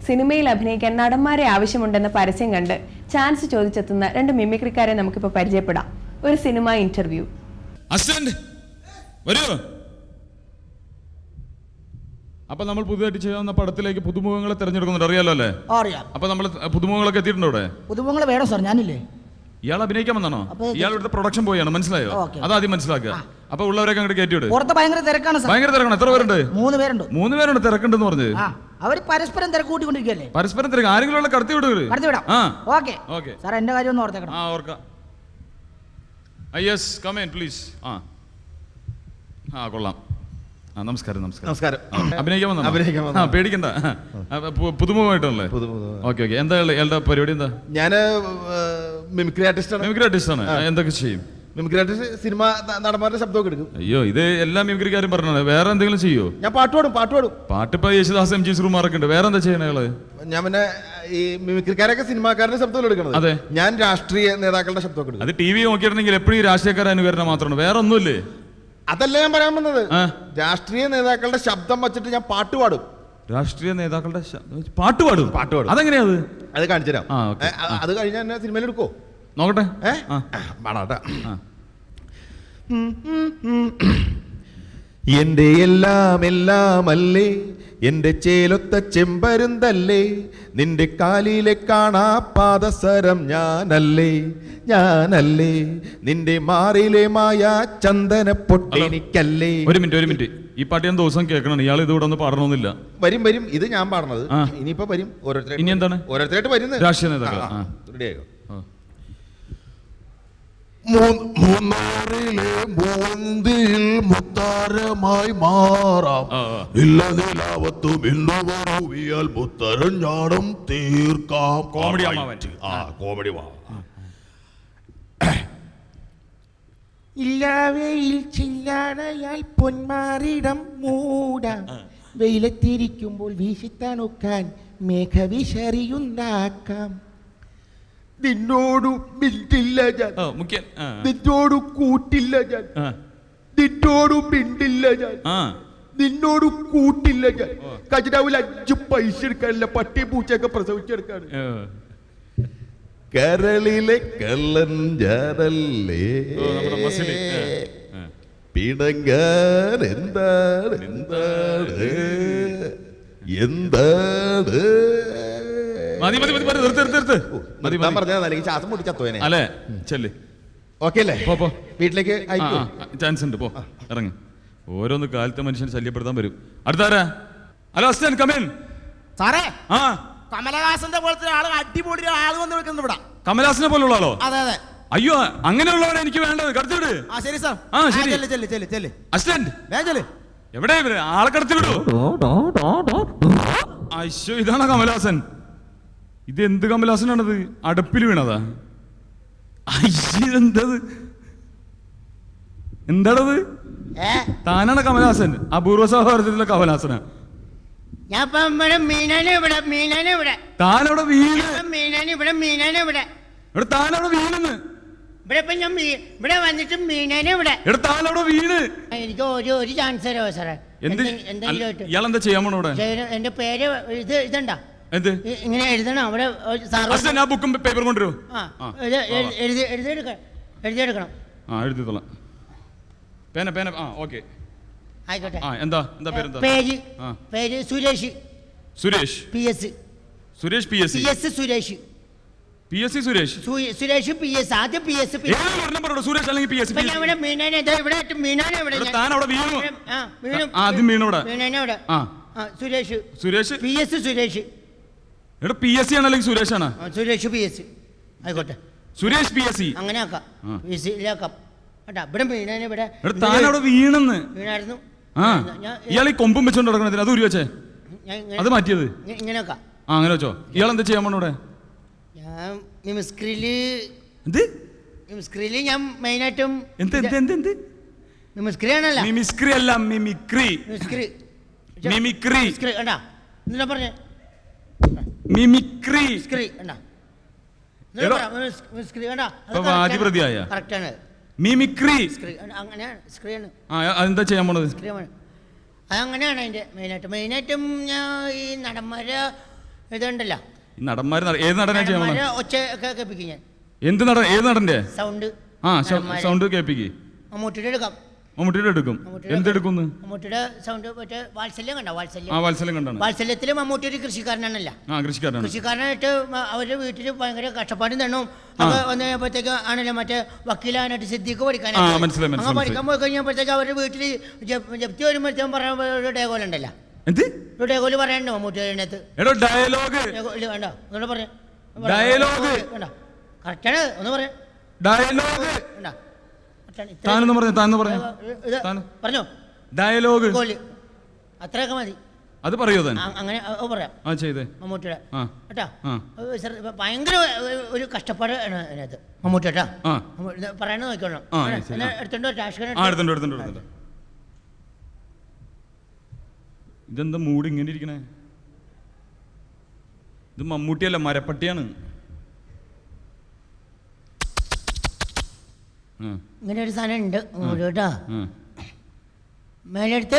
സിനിമയിൽ അഭിനയിക്കാൻ നടന്മാരെ ആവശ്യമുണ്ടെന്ന പരസ്യം കണ്ട് ചാൻസ് ചോദിച്ചെത്തുന്ന 2 മിമിക്രിക്കാരെ നമുക്കിപ്പോൾ പരിചയപ്പെടാം. ഒരു സിനിമ ഇന്റർവ്യൂ. അസിസ്റ്റന്റ് വരൂ. അപ്പൊ നമ്മൾ പുതുതായിട്ട് ചെയ്യാവുന്ന പടത്തിലേക്ക് പുതുമുഖങ്ങളെ തെരഞ്ഞെടുക്കുന്നുണ്ട്, അറിയാലോ അല്ലേ? അറിയാം. അപ്പൊ നമ്മൾ പുതുമുഖങ്ങളൊക്കെ എത്തിയിട്ടുണ്ടോ ഇവിടെ? പുതുമുഖങ്ങൾ വേണം സാർ, ഞാനില്ലേ. ഇയാൾ അഭിനയിക്കാൻ വന്നാണോ? ഇയാൾ ഇവിടുത്തെ പ്രൊഡക്ഷൻ പോയാണ്, മനസ്സിലായോ? അതാദ്യം മനസ്സിലാക്കുക. അപ്പൊ ഉള്ളവരൊക്കെ അങ്ങോട്ട് കയറ്റിവിട്. പുറത്ത് ഭയങ്കര തിരക്കാണ് സാർ. ഭയങ്കര തിരക്കാണ്. എത്ര പേരുണ്ട്? 3 പേരുണ്ട്. 3 പേരുണ്ട് തിരക്കുണ്ടെന്ന് പറഞ്ഞ്. അവര് പരസ്പരം തിരക്ക് കൂട്ടിക്കൊണ്ടിരിക്കുകയല്ലേ. പരസ്പരം തിരക്ക്. ആരെങ്കിലും ഉള്ള കടത്തി വിടുക. ഓക്കെ ഓക്കെ സാർ, എന്റെ കാര്യം ഒന്ന് ഓർത്തേക്കണം. ഓർക്കാം. Yes, come in please. കൊള്ളാം. നമസ്കാരം. നമസ്കാരം. അഭിനയിക്കാൻ വന്നോ? പേടിക്കണ്ട. പുതുമുഖമായിട്ടല്ലേ? Okay okay. എന്താ എല്ലാ പരിപാടി? എന്താ? ഞാൻ മിമിക്രി ആർട്ടിസ്റ്റാണ്. മിമിക്രി ആർട്ടിസ്റ്റാണ്. എന്തൊക്കെ ചെയ്യും? മിമിക്രി ആർട്ടിസ്റ്റ് സിനിമ നടന്മാരുടെ ശബ്ദമൊക്കെ എടുക്കും. അയ്യോ, ഇത് എല്ലാ മിമിക്രിക്കാരും പറഞ്ഞാണ്. വേറെ എന്തെങ്കിലും ചെയ്യോ? ഞാൻ പാട്ട് പാടും. പാട്ട് ഇപ്പൊ യേശുദാസ്, എം ജി ശ്രീകുമാറൊക്കെ ഉണ്ട്. വേറെ എന്താ ചെയ്യണ അയാള്? ഞാൻ പിന്നെ ഈ മിമിക്രിക്കാരൊക്കെ സിനിമാക്കാരുടെ ശബ്ദം എടുക്കണത്. അതെ, ഞാൻ രാഷ്ട്രീയ നേതാക്കളുടെ ശബ്ദമൊക്കെ എടുക്കും. അത് ടി വി നോക്കിയിട്ടുണ്ടെങ്കിൽ എപ്പോഴും രാഷ്ട്രീയക്കാരെ അനുകരണം മാത്രമാണ്, വേറെ ഒന്നുമില്ലേ? അതല്ല ഞാൻ പറയാൻ വന്നത്. രാഷ്ട്രീയ നേതാക്കളുടെ ശബ്ദം വെച്ചിട്ട് ഞാൻ പാട്ട് പാടും. രാഷ്ട്രീയ നേതാക്കളുടെ പാട്ട് പാടും? അതെങ്ങനെയാ? അത് കാണിച്ചു തരാം. അത് കഴിഞ്ഞാൽ എന്നെ സിനിമയിൽ എടുക്കോ? നോക്കട്ടെ. പാടാട്ടെ. എന്റെ എല്ലാം അല്ലേ, എന്റെ ചേലൊത്ത ചെമ്പരുന്തല്ലേ, നിന്റെ കാലിലെ കാണാ പാദസരം ഞാനല്ലേ, നിന്റെ മാറിലെ മായ ചന്ദന പൊട്ടെനിക്കല്ലേ. ഒരു മിനിറ്റ്. ഈ പാട്ട് ഞാൻ ദിവസം കേൾക്കണം. ഇയാൾ ഇത് ഇവിടെ ഒന്ന് പാടണമെന്നില്ല. വരും. ഇത് ഞാൻ പാടണത്. ഇനിയിപ്പോ വരും ഓരോരുത്തർ. ഇനി എന്താണ്? ഓരോരുത്തരായിട്ട് വരുന്നത്. രാഷ്ട്രീയ നേതാക്കൾ. റെഡിയായോ? മൂന്നാറിലെ മൂന്തിൽ മുത്താരമായി മാറാം. ഇല്ല നിലാവത്തും ഇന്നുവറുവിയാൽ മുത്തരഞ്ഞാടും തീർക്കാം. കോമഡി കോമഡി വാ. ഇല്ലാവയിൽ ചില്ലാടയാൽ പൊന്മാറിടം മൂടാം. വെയിലത്തിരിക്കുമ്പോൾ വീശിത്തണുക്കാൻ മേഘവിശറിയുണ്ടാക്കാം. നിന്നോടു മിണ്ടില്ല ഞാൻ, നിന്നോടു കൂട്ടില്ല ഞാൻ, നിന്നോടു മിണ്ടില്ല ഞാൻ, നിന്നോടു കൂട്ടില്ല ഞാൻ. ഖജനാവിൽ 5 പൈസ എടുക്കാനില്ല, പട്ടി പൂച്ചയൊക്കെ പ്രസവിച്ചെടുക്കാണ്. കരളിലെ കള്ളഞ്ചാരല്ലേ പിണങ്ങാൻ എന്താണ് ശ്വാസം മുടിച്ചത്തോനെ അല്ലേ? ചെല്ല്. ഓക്കെ അല്ലേ? വീട്ടിലേക്ക് ചാൻസ് ഉണ്ട്. പോ, ഇറങ്ങ്. ഓരോന്ന് കാലത്തെ മനുഷ്യനെ ശല്യപ്പെടുത്താൻ വരും. അടുത്താരാ? Hello assistant, come in. സാറേ, കമലഹാസന്റെ പോലത്തെ ആള്, അടിപൊളി ആള് വന്ന് നിൽക്കുന്നു ഇവിടെ. കമലഹാസനെ പോലുള്ള ആളോ? അതെ. അയ്യോ, അങ്ങനെയുള്ളവരെ എനിക്ക് വേണ്ടത്. കടത്തിവിട്. ശരി സാർ. ശരി. അസിസ്റ്റന്റ് എവിടെ ആളെ കടത്തിവിടൂ. അയ്യോ, ഇതാണോ കമലഹാസൻ? ഇത് എന്ത് കമലഹാസനാണത്? അടുപ്പിൽ വീണതാ? എന്തത്? എന്താണത്? താനാണ് കമലഹാസൻ? അപൂർവ സഹോദരത്തിലുള്ള കമലഹാസന. താനവിടെ വീണ്. താനവിടെ വീണെന്ന്. താനവിടെ വീണ്. എനിക്ക് ഒരു ചാൻസ് തരാമോ സാറേ? ഇയാളെന്താ ചെയ്യാൻ പോണോ ഇവിടെ? എന്റെ പേര് ഇതണ്ട, എന്ത് ഇങ്ങനെ എഴുതണം അവിടെ. ആ ബുക്കും പേപ്പർ കൊണ്ടുവരൂ. എഴുതിയെടുക്കണം. എഴുതിത്തോളാം. പേന. ഓക്കെ, ആയിക്കോട്ടെ. എന്താ പേരെന്താ? പേര് Suresh. PS. Suresh PS. Suresh PS. ആദ്യം PS. സുരേഷ് അല്ലെങ്കിൽ PS. സുരേഷ് PS. സുരേഷ് എടാ, PS ആണ് അല്ലെങ്കിൽ സുരേഷ് ആണ്? സുരേഷ് PS. ആയിക്കോട്ടെ, സുരേഷ് PS. അങ്ങനെ ആക്കാം. ഇവിടെ ഇവിടെ താനവിടെ വീണെന്ന്. വീണായിരുന്നു. ഇയാൾ ഈ കൊമ്പും വെച്ചോണ്ട് നടക്കണതിന് അത് ഉരി വെച്ചേ, അത് മാറ്റിയത് ഇങ്ങനെ. അങ്ങനെ വെച്ചോ. ഇയാൾ എന്താ ചെയ്യാൻ പോണൂടെ? ഞാൻ മിമിക്രിയില് ഞാൻ മെയിനായിട്ടും മിമിക്രി ആണല്ലോ. മിമിക്രി അല്ല, മിമിക്രി. എന്താ പറഞ്ഞേ? മിമിക്രി. പ്രതിയായ മിമിക്രി. അങ്ങനെയാണ് സ്ക്രീൻ. അതെന്താ ചെയ്യാൻ പോണത്? അതങ്ങനെയാണ് അതിന്റെ മെയിനായിട്ടും ഞാൻ ഈ നടന്മാര് ഇതുണ്ടല്ലോ. നടന്മാര് ഏത് നടനെ ചെയ്യാൻ പോണത്? ഒച്ച കേൾപ്പിക്കും ഞാൻ. എന്ത് നടൻ? ഏത് നടന്റെ സൗണ്ട്? സൗണ്ട് കേൾപ്പിക്ക്. മമ്മൂട്ടിയുടെ എടുക്കാം. മമ്മൂട്ടിയുടെ എടുക്കും. എന്തെടുക്കുന്നു? മമ്മൂട്ടിയുടെ സൗണ്ട് മറ്റേ വാത്സല്യം കണ്ടോ? വാത്സല്യം കണ്ടാണ്. വാത്സല്യത്തില് മമ്മൂട്ടി ഒരു കൃഷിക്കാരനാണല്ലോ. കൃഷിക്കാരനായിട്ട് അവരുടെ വീട്ടിൽ ഭയങ്കര കഷ്ടപ്പാടും തണ്ണും ഒക്കെ വന്നപ്പോഴത്തേക്ക് ആണല്ലോ മറ്റേ വക്കീലാനായിട്ട് സിദ്ദീഖ് പഠിക്കാനായിട്ട് അങ്ങനെ പഠിക്കാൻ പോയി കഴിഞ്ഞപ്പോഴത്തേക്ക് അവരുടെ വീട്ടിൽ ജപ്തി വരുമ്പോഴത്തേക്കും പറഞ്ഞ ഒരു ഡയലോഗ് ഉണ്ടല്ലോ. ഒരു ഡയലോഗ് പറയാനുണ്ടോ മമ്മൂട്ടി അതിനകത്ത്? വേണ്ടോ ഒന്നുകൂടെ പറഞ്ഞു. കറക്റ്റാണ്, ഒന്ന് പറയാം. പറഞ്ഞോ ഡയലോഗ് അത്രയൊക്കെ മതി. അത് പറയോ? അങ്ങനെ പറയാം. മമ്മൂട്ടിയുടെ കേട്ടാ ഭയങ്കര ഒരു കഷ്ടപ്പാട് അതിനകത്ത് മമ്മൂട്ടി കേട്ടാ പറയാൻ നോക്കണം. എടുത്തോണ്ട് ഇതെന്താ മൂഡ് ഇങ്ങനെ ഇരിക്കണേ? ഇത് മമ്മൂട്ടിയല്ല, മരപ്പട്ടിയാണ്. ഇങ്ങനെ ഒരു സാധനം ഉണ്ട് കേട്ടോ. മേലെടുത്ത്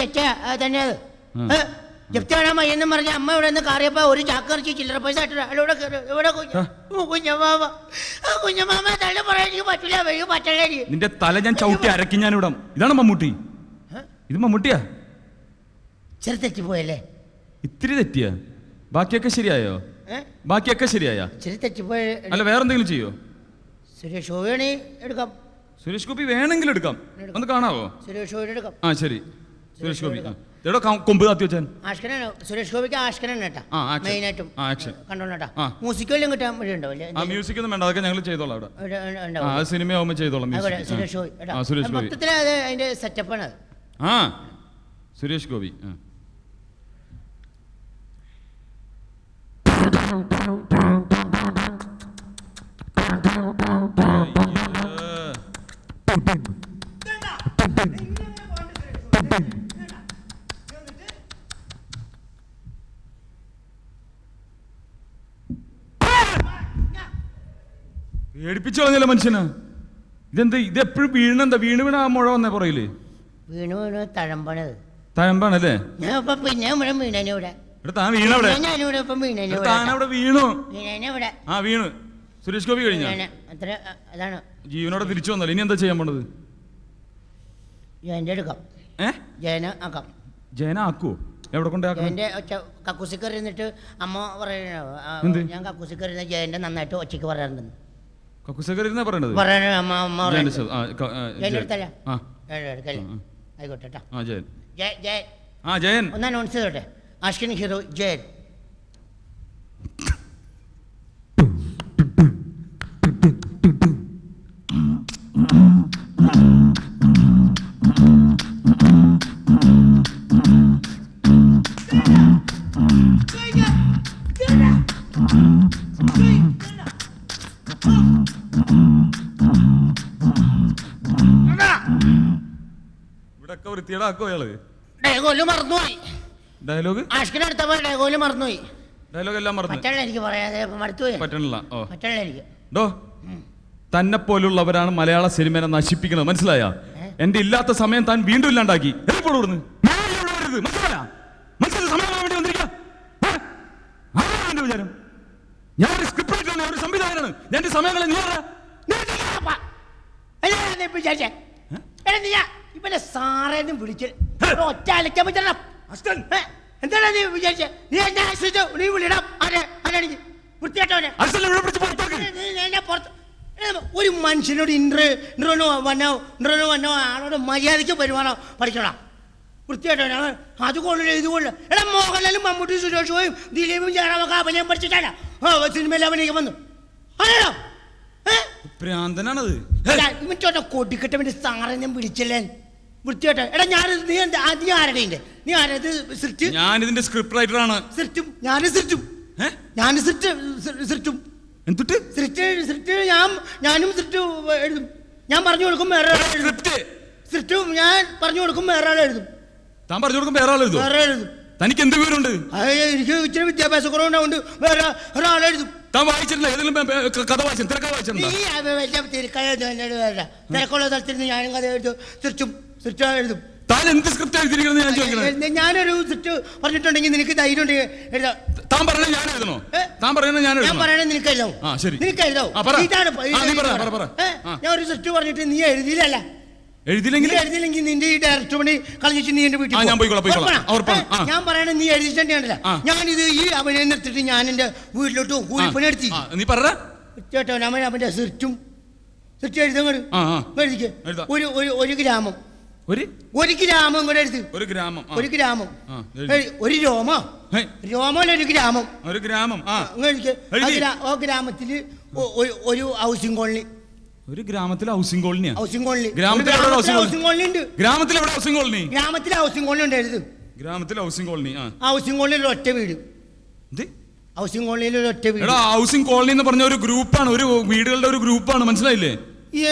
ചച്ച തന്നെ അത് ജപ്തി കാണാൻ മയ്യെന്നും പറഞ്ഞ അമ്മ ഇവിടെ നിന്ന് കയറിയപ്പോ ഒരു ചാക്കറിച്ച് ചില്ലറ പൈസ കുഞ്ഞമാമ തള്ള പറയാൻ എനിക്ക് പറ്റില്ല. പറ്റല്ലേ നിന്റെ തല ഞാൻ ചവിട്ടി അരക്കി ഞാൻ ഇവിടം. ഇതാണ് മമ്മൂട്ടി. ഇത് മമ്മൂട്ടിയാ. ചെറു തെറ്റിപ്പോയല്ലേ? ഇത്തിരി തെറ്റിയാ? ബാക്കിയൊക്കെ ശരിയായോ? ബാക്കിയൊക്കെ ശരിയായാ? ചെറു തെറ്റിപ്പോയ. അല്ല വേറെന്തെങ്കിലും ചെയ്യോ? സുരേഷ് ഗോപി എടുക്കാം. സുരേഷ് ഗോപി വേണമെങ്കിൽ എടുക്കാം. ഒന്ന് കാണാവോ? സുരേഷ് ഗോപി എടുക്കാം. ശരി. സുരേഷ് ഗോപി കൊമ്പ് താത്തി വെച്ചാൽ ആഷ്കനാണ്. സുരേഷ് ഗോപിക്ക് ആഷ്കനാണ് കേട്ടാ മെയിനായിട്ടും കണ്ടോണ്ടാ. മ്യൂസിക് വല്ലതും കിട്ടാൻ വഴിയുണ്ടോ? മ്യൂസിക് ഒന്നും വേണ്ട, അതൊക്കെ ഞങ്ങൾ ചെയ്തോളാം അവിടെ. സിനിമയാവുമ്പോ ചെയ്തോളാം. സുരേഷ് ഗോപി സുരേഷ് ഗോപി മൊത്തത്തിൽ അതിന്റെ സെറ്റപ്പാണ്. സുരേഷ് ഗോപി പേടിപ്പിച്ചു കളഞ്ഞല്ലോ മനുഷ്യന്. ഇതെന്താ ഇത് എപ്പോഴും വീണെന്താ? വീണ് വീണ മുഴ വന്നേ പുറയില് വീണ് വീണ് തഴമ്പാണത്. തഴമ്പാണല്ലേ? ഞാൻ പിന്നെ വീണൂടെ വീണു. സുരേഷ് ഗോപി കഴിഞ്ഞ ജീവനോടെ തിരിച്ചു വന്നല്ലോ. ഇനി എന്താ ചെയ്യാൻ പോണത്? ജയന ആക്കുവോ? എവിടെ കൊണ്ടാക്കും? കക്കൂസിക്കറി എന്നിട്ട് അമ്മ പറയണ ഞാൻ കക്കൂസിക്കറി ജയന്റെ നന്നായിട്ട് ഒച്ചയ്ക്ക് പറയാറുണ്ടെന്ന്. കക്കൂസിക്കറി പറയണത് ആയിക്കോട്ടെ. ജയൻ ഒന്ന് അനൗൺസ് ചെയ്തോട്ടെ. ആഷ്കൻ ഹീറോ ജയൻ. ഇവിടൊക്കെ വൃത്തിയേടാക്കോ അയാള്? ഡയലോഗ് മറന്നുപോയി. ഡയലോഗ് ആഷ്കനടുത്തപ്പോ ഡയലോഗ് മറന്നുപോയി. ഡയലോഗ് എല്ലാം മറന്നു. എനിക്ക് പറയാതെ മടുത്തുപോയി. പറ്റണില്ല. എനിക്ക് തന്നെ പോലുള്ളവരാണ് മലയാള സിനിമയെ നശിപ്പിക്കുന്നത്. മനസ്സിലായ? എന്റെ ഇല്ലാത്ത സമയം താൻ വീണ്ടും ഇല്ലാണ്ടാക്കി. വിചാരം ഞാൻ ഒരു സംവിധായകനാണ്. എന്റെ സമയങ്ങളെ സാറേന്നും വിളിച്ച് ഒറ്റ അലക്കാൻ പറ്റണം. എന്താണ് നീ വിചാരിച്ചേ? നീ എന്നെ ആശ്രയിച്ചോ? നീ വിളിടാം. വൃത്തിയായിട്ടവനെ ഒരു മനുഷ്യനോട് ഇൻട്രോ വന്നോ ആളോട് മര്യാദയ്ക്ക് പെരുമാറോ പഠിക്കണം. വൃത്തിയായിട്ടവനെ അത് കൊള്ളില്ല ഇത് കൊള്ളില്ല. എടാ മോഹൻലാലും മമ്മൂട്ടി സുരേഷ് ഗോപിയും ദിലീപും ജയറാമൊക്കെ അഭിനയം പഠിച്ചിട്ടാണ് സിനിമയിൽ അഭിനയിക്കാൻ വന്നു. ആണോ? ഭ്രാന്തനാണത്. കൊടിക്കെട്ടവന്റെ സാറെന്നെ വിളിച്ചല്ലേ വൃത്തിയായിട്ട്. എടാ നീ ആരുടെ? നീ ആരത്? ഞാനിതിന്റെ സ്ക്രിപ്റ്റ് റൈറ്ററാണ്. ഞാനും എഴുതും. ഞാൻ പറഞ്ഞു കൊടുക്കും വേറെ ആൾ എഴുതും. താൻ പറഞ്ഞു കൊടുക്കും വേറെ ആൾ എഴുതും. തനിക്ക് എന്ത് വിവരമുണ്ട്? എനിക്ക് ഇച്ചിരി വിദ്യാഭ്യാസ കുറവുണ്ടാവുണ്ട്. വേറെ ഒരാളെഴുതും. താൻ വായിച്ചിട്ടില്ല? ഏതെങ്കിലും കഥ വായിച്ചു? തിരക്കഥ വായിച്ചിട്ടുണ്ടോ? തിരക്കുള്ള സ്ഥലത്തിരുന്ന് ഞാനും കഥ എഴുതും, സ്ക്രിപ്റ്റ് എഴുതും. താൻ എന്ത് സ്ക്രിപ്റ്റ് എഴുതിയിരിക്കുന്നത് ഞാൻ ചോദിക്കുന്നത്? ഞാനൊരു സ്ക്രിപ്റ്റ് പറഞ്ഞിട്ടുണ്ടെങ്കിൽ നിനക്ക് ധൈര്യം ഉണ്ടെങ്കിൽ എഴുതാം. താൻ പറയണത് ഞാൻ എഴുതണോ? താൻ പറയണത് ഞാൻ ഞാൻ പറയണത് നിനക്ക് എഴുതാം. ആ ശരി, നിനക്ക് എഴുതാം. ഞാൻ ഒരു സ്ക്രിപ്റ്റ് പറഞ്ഞിട്ട് നീ എഴുതിയില്ല. എഴുതിയില്ലെങ്കിൽ നിന്റെ ഈ ഡയറക്ടർ പണി കളഞ്ഞിട്ട് നീ എന്റെ വീട്ടിൽ ഞാൻ പറയണ നീ എഴുതിച്ചിട്ടുണ്ടല്ല. ഞാനിത് ഈ അഭിനയം നിർത്തിട്ട് ഞാൻ എന്റെ വീട്ടിലോട്ട് കൂലിപ്പണി എടുത്തി. നീ പറ ചേട്ടോ അവന്റെ സ്ക്രിപ്റ്റും എഴുതും. ഒരു ഗ്രാമം ഒരു ഗ്രാമം കൂടെ എഴുതി. ഒരു ഗ്രാമം ഒരു രോമല്ല ഒരു ഗ്രാമം. ഗ്രാമത്തില് ഒരു ഹൗസിംഗ് കോളനി. ഒരു ഗ്രാമത്തിലെ ഹൗസിംഗ് കോളനിയാ? Housing colony. ഗ്രാമത്തിൽ ഹൗസിംഗ് കോളനി ഉണ്ട്. ഗ്രാമത്തിൽ എവിടെ ഹൗസിംഗ് കോളനി? ഗ്രാമത്തിലെ ഹൗസിംഗ് കോളനി ഉണ്ടായിരുന്നു. ഗ്രാമത്തിലെ ഹൗസിംഗ് കോളനി. ഹൗസിംഗ് കോളനിയിൽ ഒറ്റ വീട്. ഹൗസിംഗ് കോളനിയിൽ ഒറ്റ വീട്. ഹൗസിംഗ് കോളനി എന്ന് പറഞ്ഞ ഒരു ഗ്രൂപ്പാണ്, ഒരു വീടുകളുടെ ഒരു ഗ്രൂപ്പാണ്, മനസ്സിലായില്ലേ?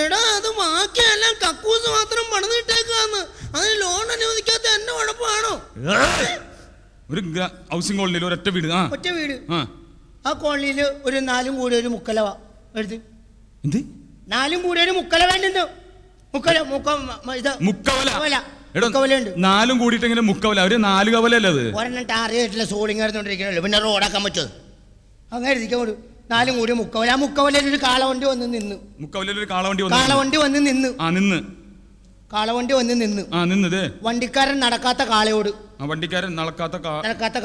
എടാ അത് ബാക്കിയെല്ലാം കക്കൂസ് മാത്രം പണിതിട്ടേക്കാന്ന്. അതിന് ലോൺ അനുവദിക്കാത്ത എന്നെ കുഴപ്പമാണോ? ഒരു ഹൗസിംഗ് കോളനിയിൽ ഒരൊറ്റ വീട്. ഒറ്റ വീട്. ആ കോളനിയിൽ ഒരു 4 കൂടി ഒരു മുക്കലവ എടുത്ത്. 4 കൂടി ഒരു മുക്കല വേണ്ടെന്ന്. മുക്കവലുണ്ട്. 4 കൂടിയിട്ട് എങ്ങനെ മുക്കവല? അവര് 4 കവലല്ലേ അത്? ഒരെണ്ണം ടാറിയായിട്ടില്ല സോളിങ് എടുത്തോണ്ടിരിക്കണല്ലോ, പിന്നെ റോഡാക്കാൻ പറ്റുമോ? അങ്ങനെ ഇരിക്കോളൂ. 4 കൂടി മുക്കവല. ആ മുക്കവലയിൽ ഒരു കാളവണ്ടി വന്ന് നിന്ന്. മുക്കവലയിൽ ഒരു കാളവണ്ടി വന്ന് നിന്ന്. കാളവണ്ടി വന്ന് നിന്ന്. നിന്നത് വണ്ടിക്കാരൻ നടക്കാത്ത കാളയോട്. വണ്ടിക്കാരൻ നടക്കാത്ത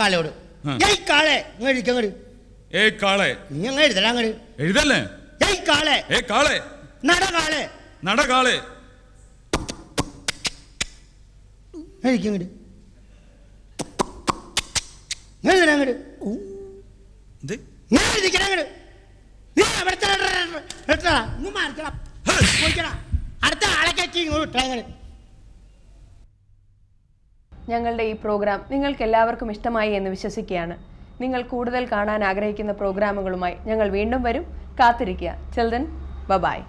കാളയോട് ഏയ് കാളെ ഇങ്ങോട്ട് ഇരിക്കങ്ങട്. ഏയ് കാളെ നീ അങ്ങ് എഴുതല അങ്ങട്. എഴുതല്ലേ? ഏയ് കാളെ. ഏയ് കാളെ. നട കാളെ. നട കാളെ. എഴുതിക്കങ്ങട്. എഴുതലങ്ങട്. ഞാൻ എഴുതിക്കണങ്ങട്. നീ അവിടുത്തെ അടുത്ത ആളെ കയറ്റി ഇങ്ങോട്ട് ഇട്ടങ്ങട്. ഞങ്ങളുടെ ഈ പ്രോഗ്രാം നിങ്ങൾക്ക് എല്ലാവർക്കും ഇഷ്ടമായി എന്ന് വിശ്വസിക്കുകയാണ്. നിങ്ങൾ കൂടുതൽ കാണാൻ ആഗ്രഹിക്കുന്ന പ്രോഗ്രാമുകളുമായി ഞങ്ങൾ വീണ്ടും വരും. കാത്തിരിക്കുക. Till then, bye bye.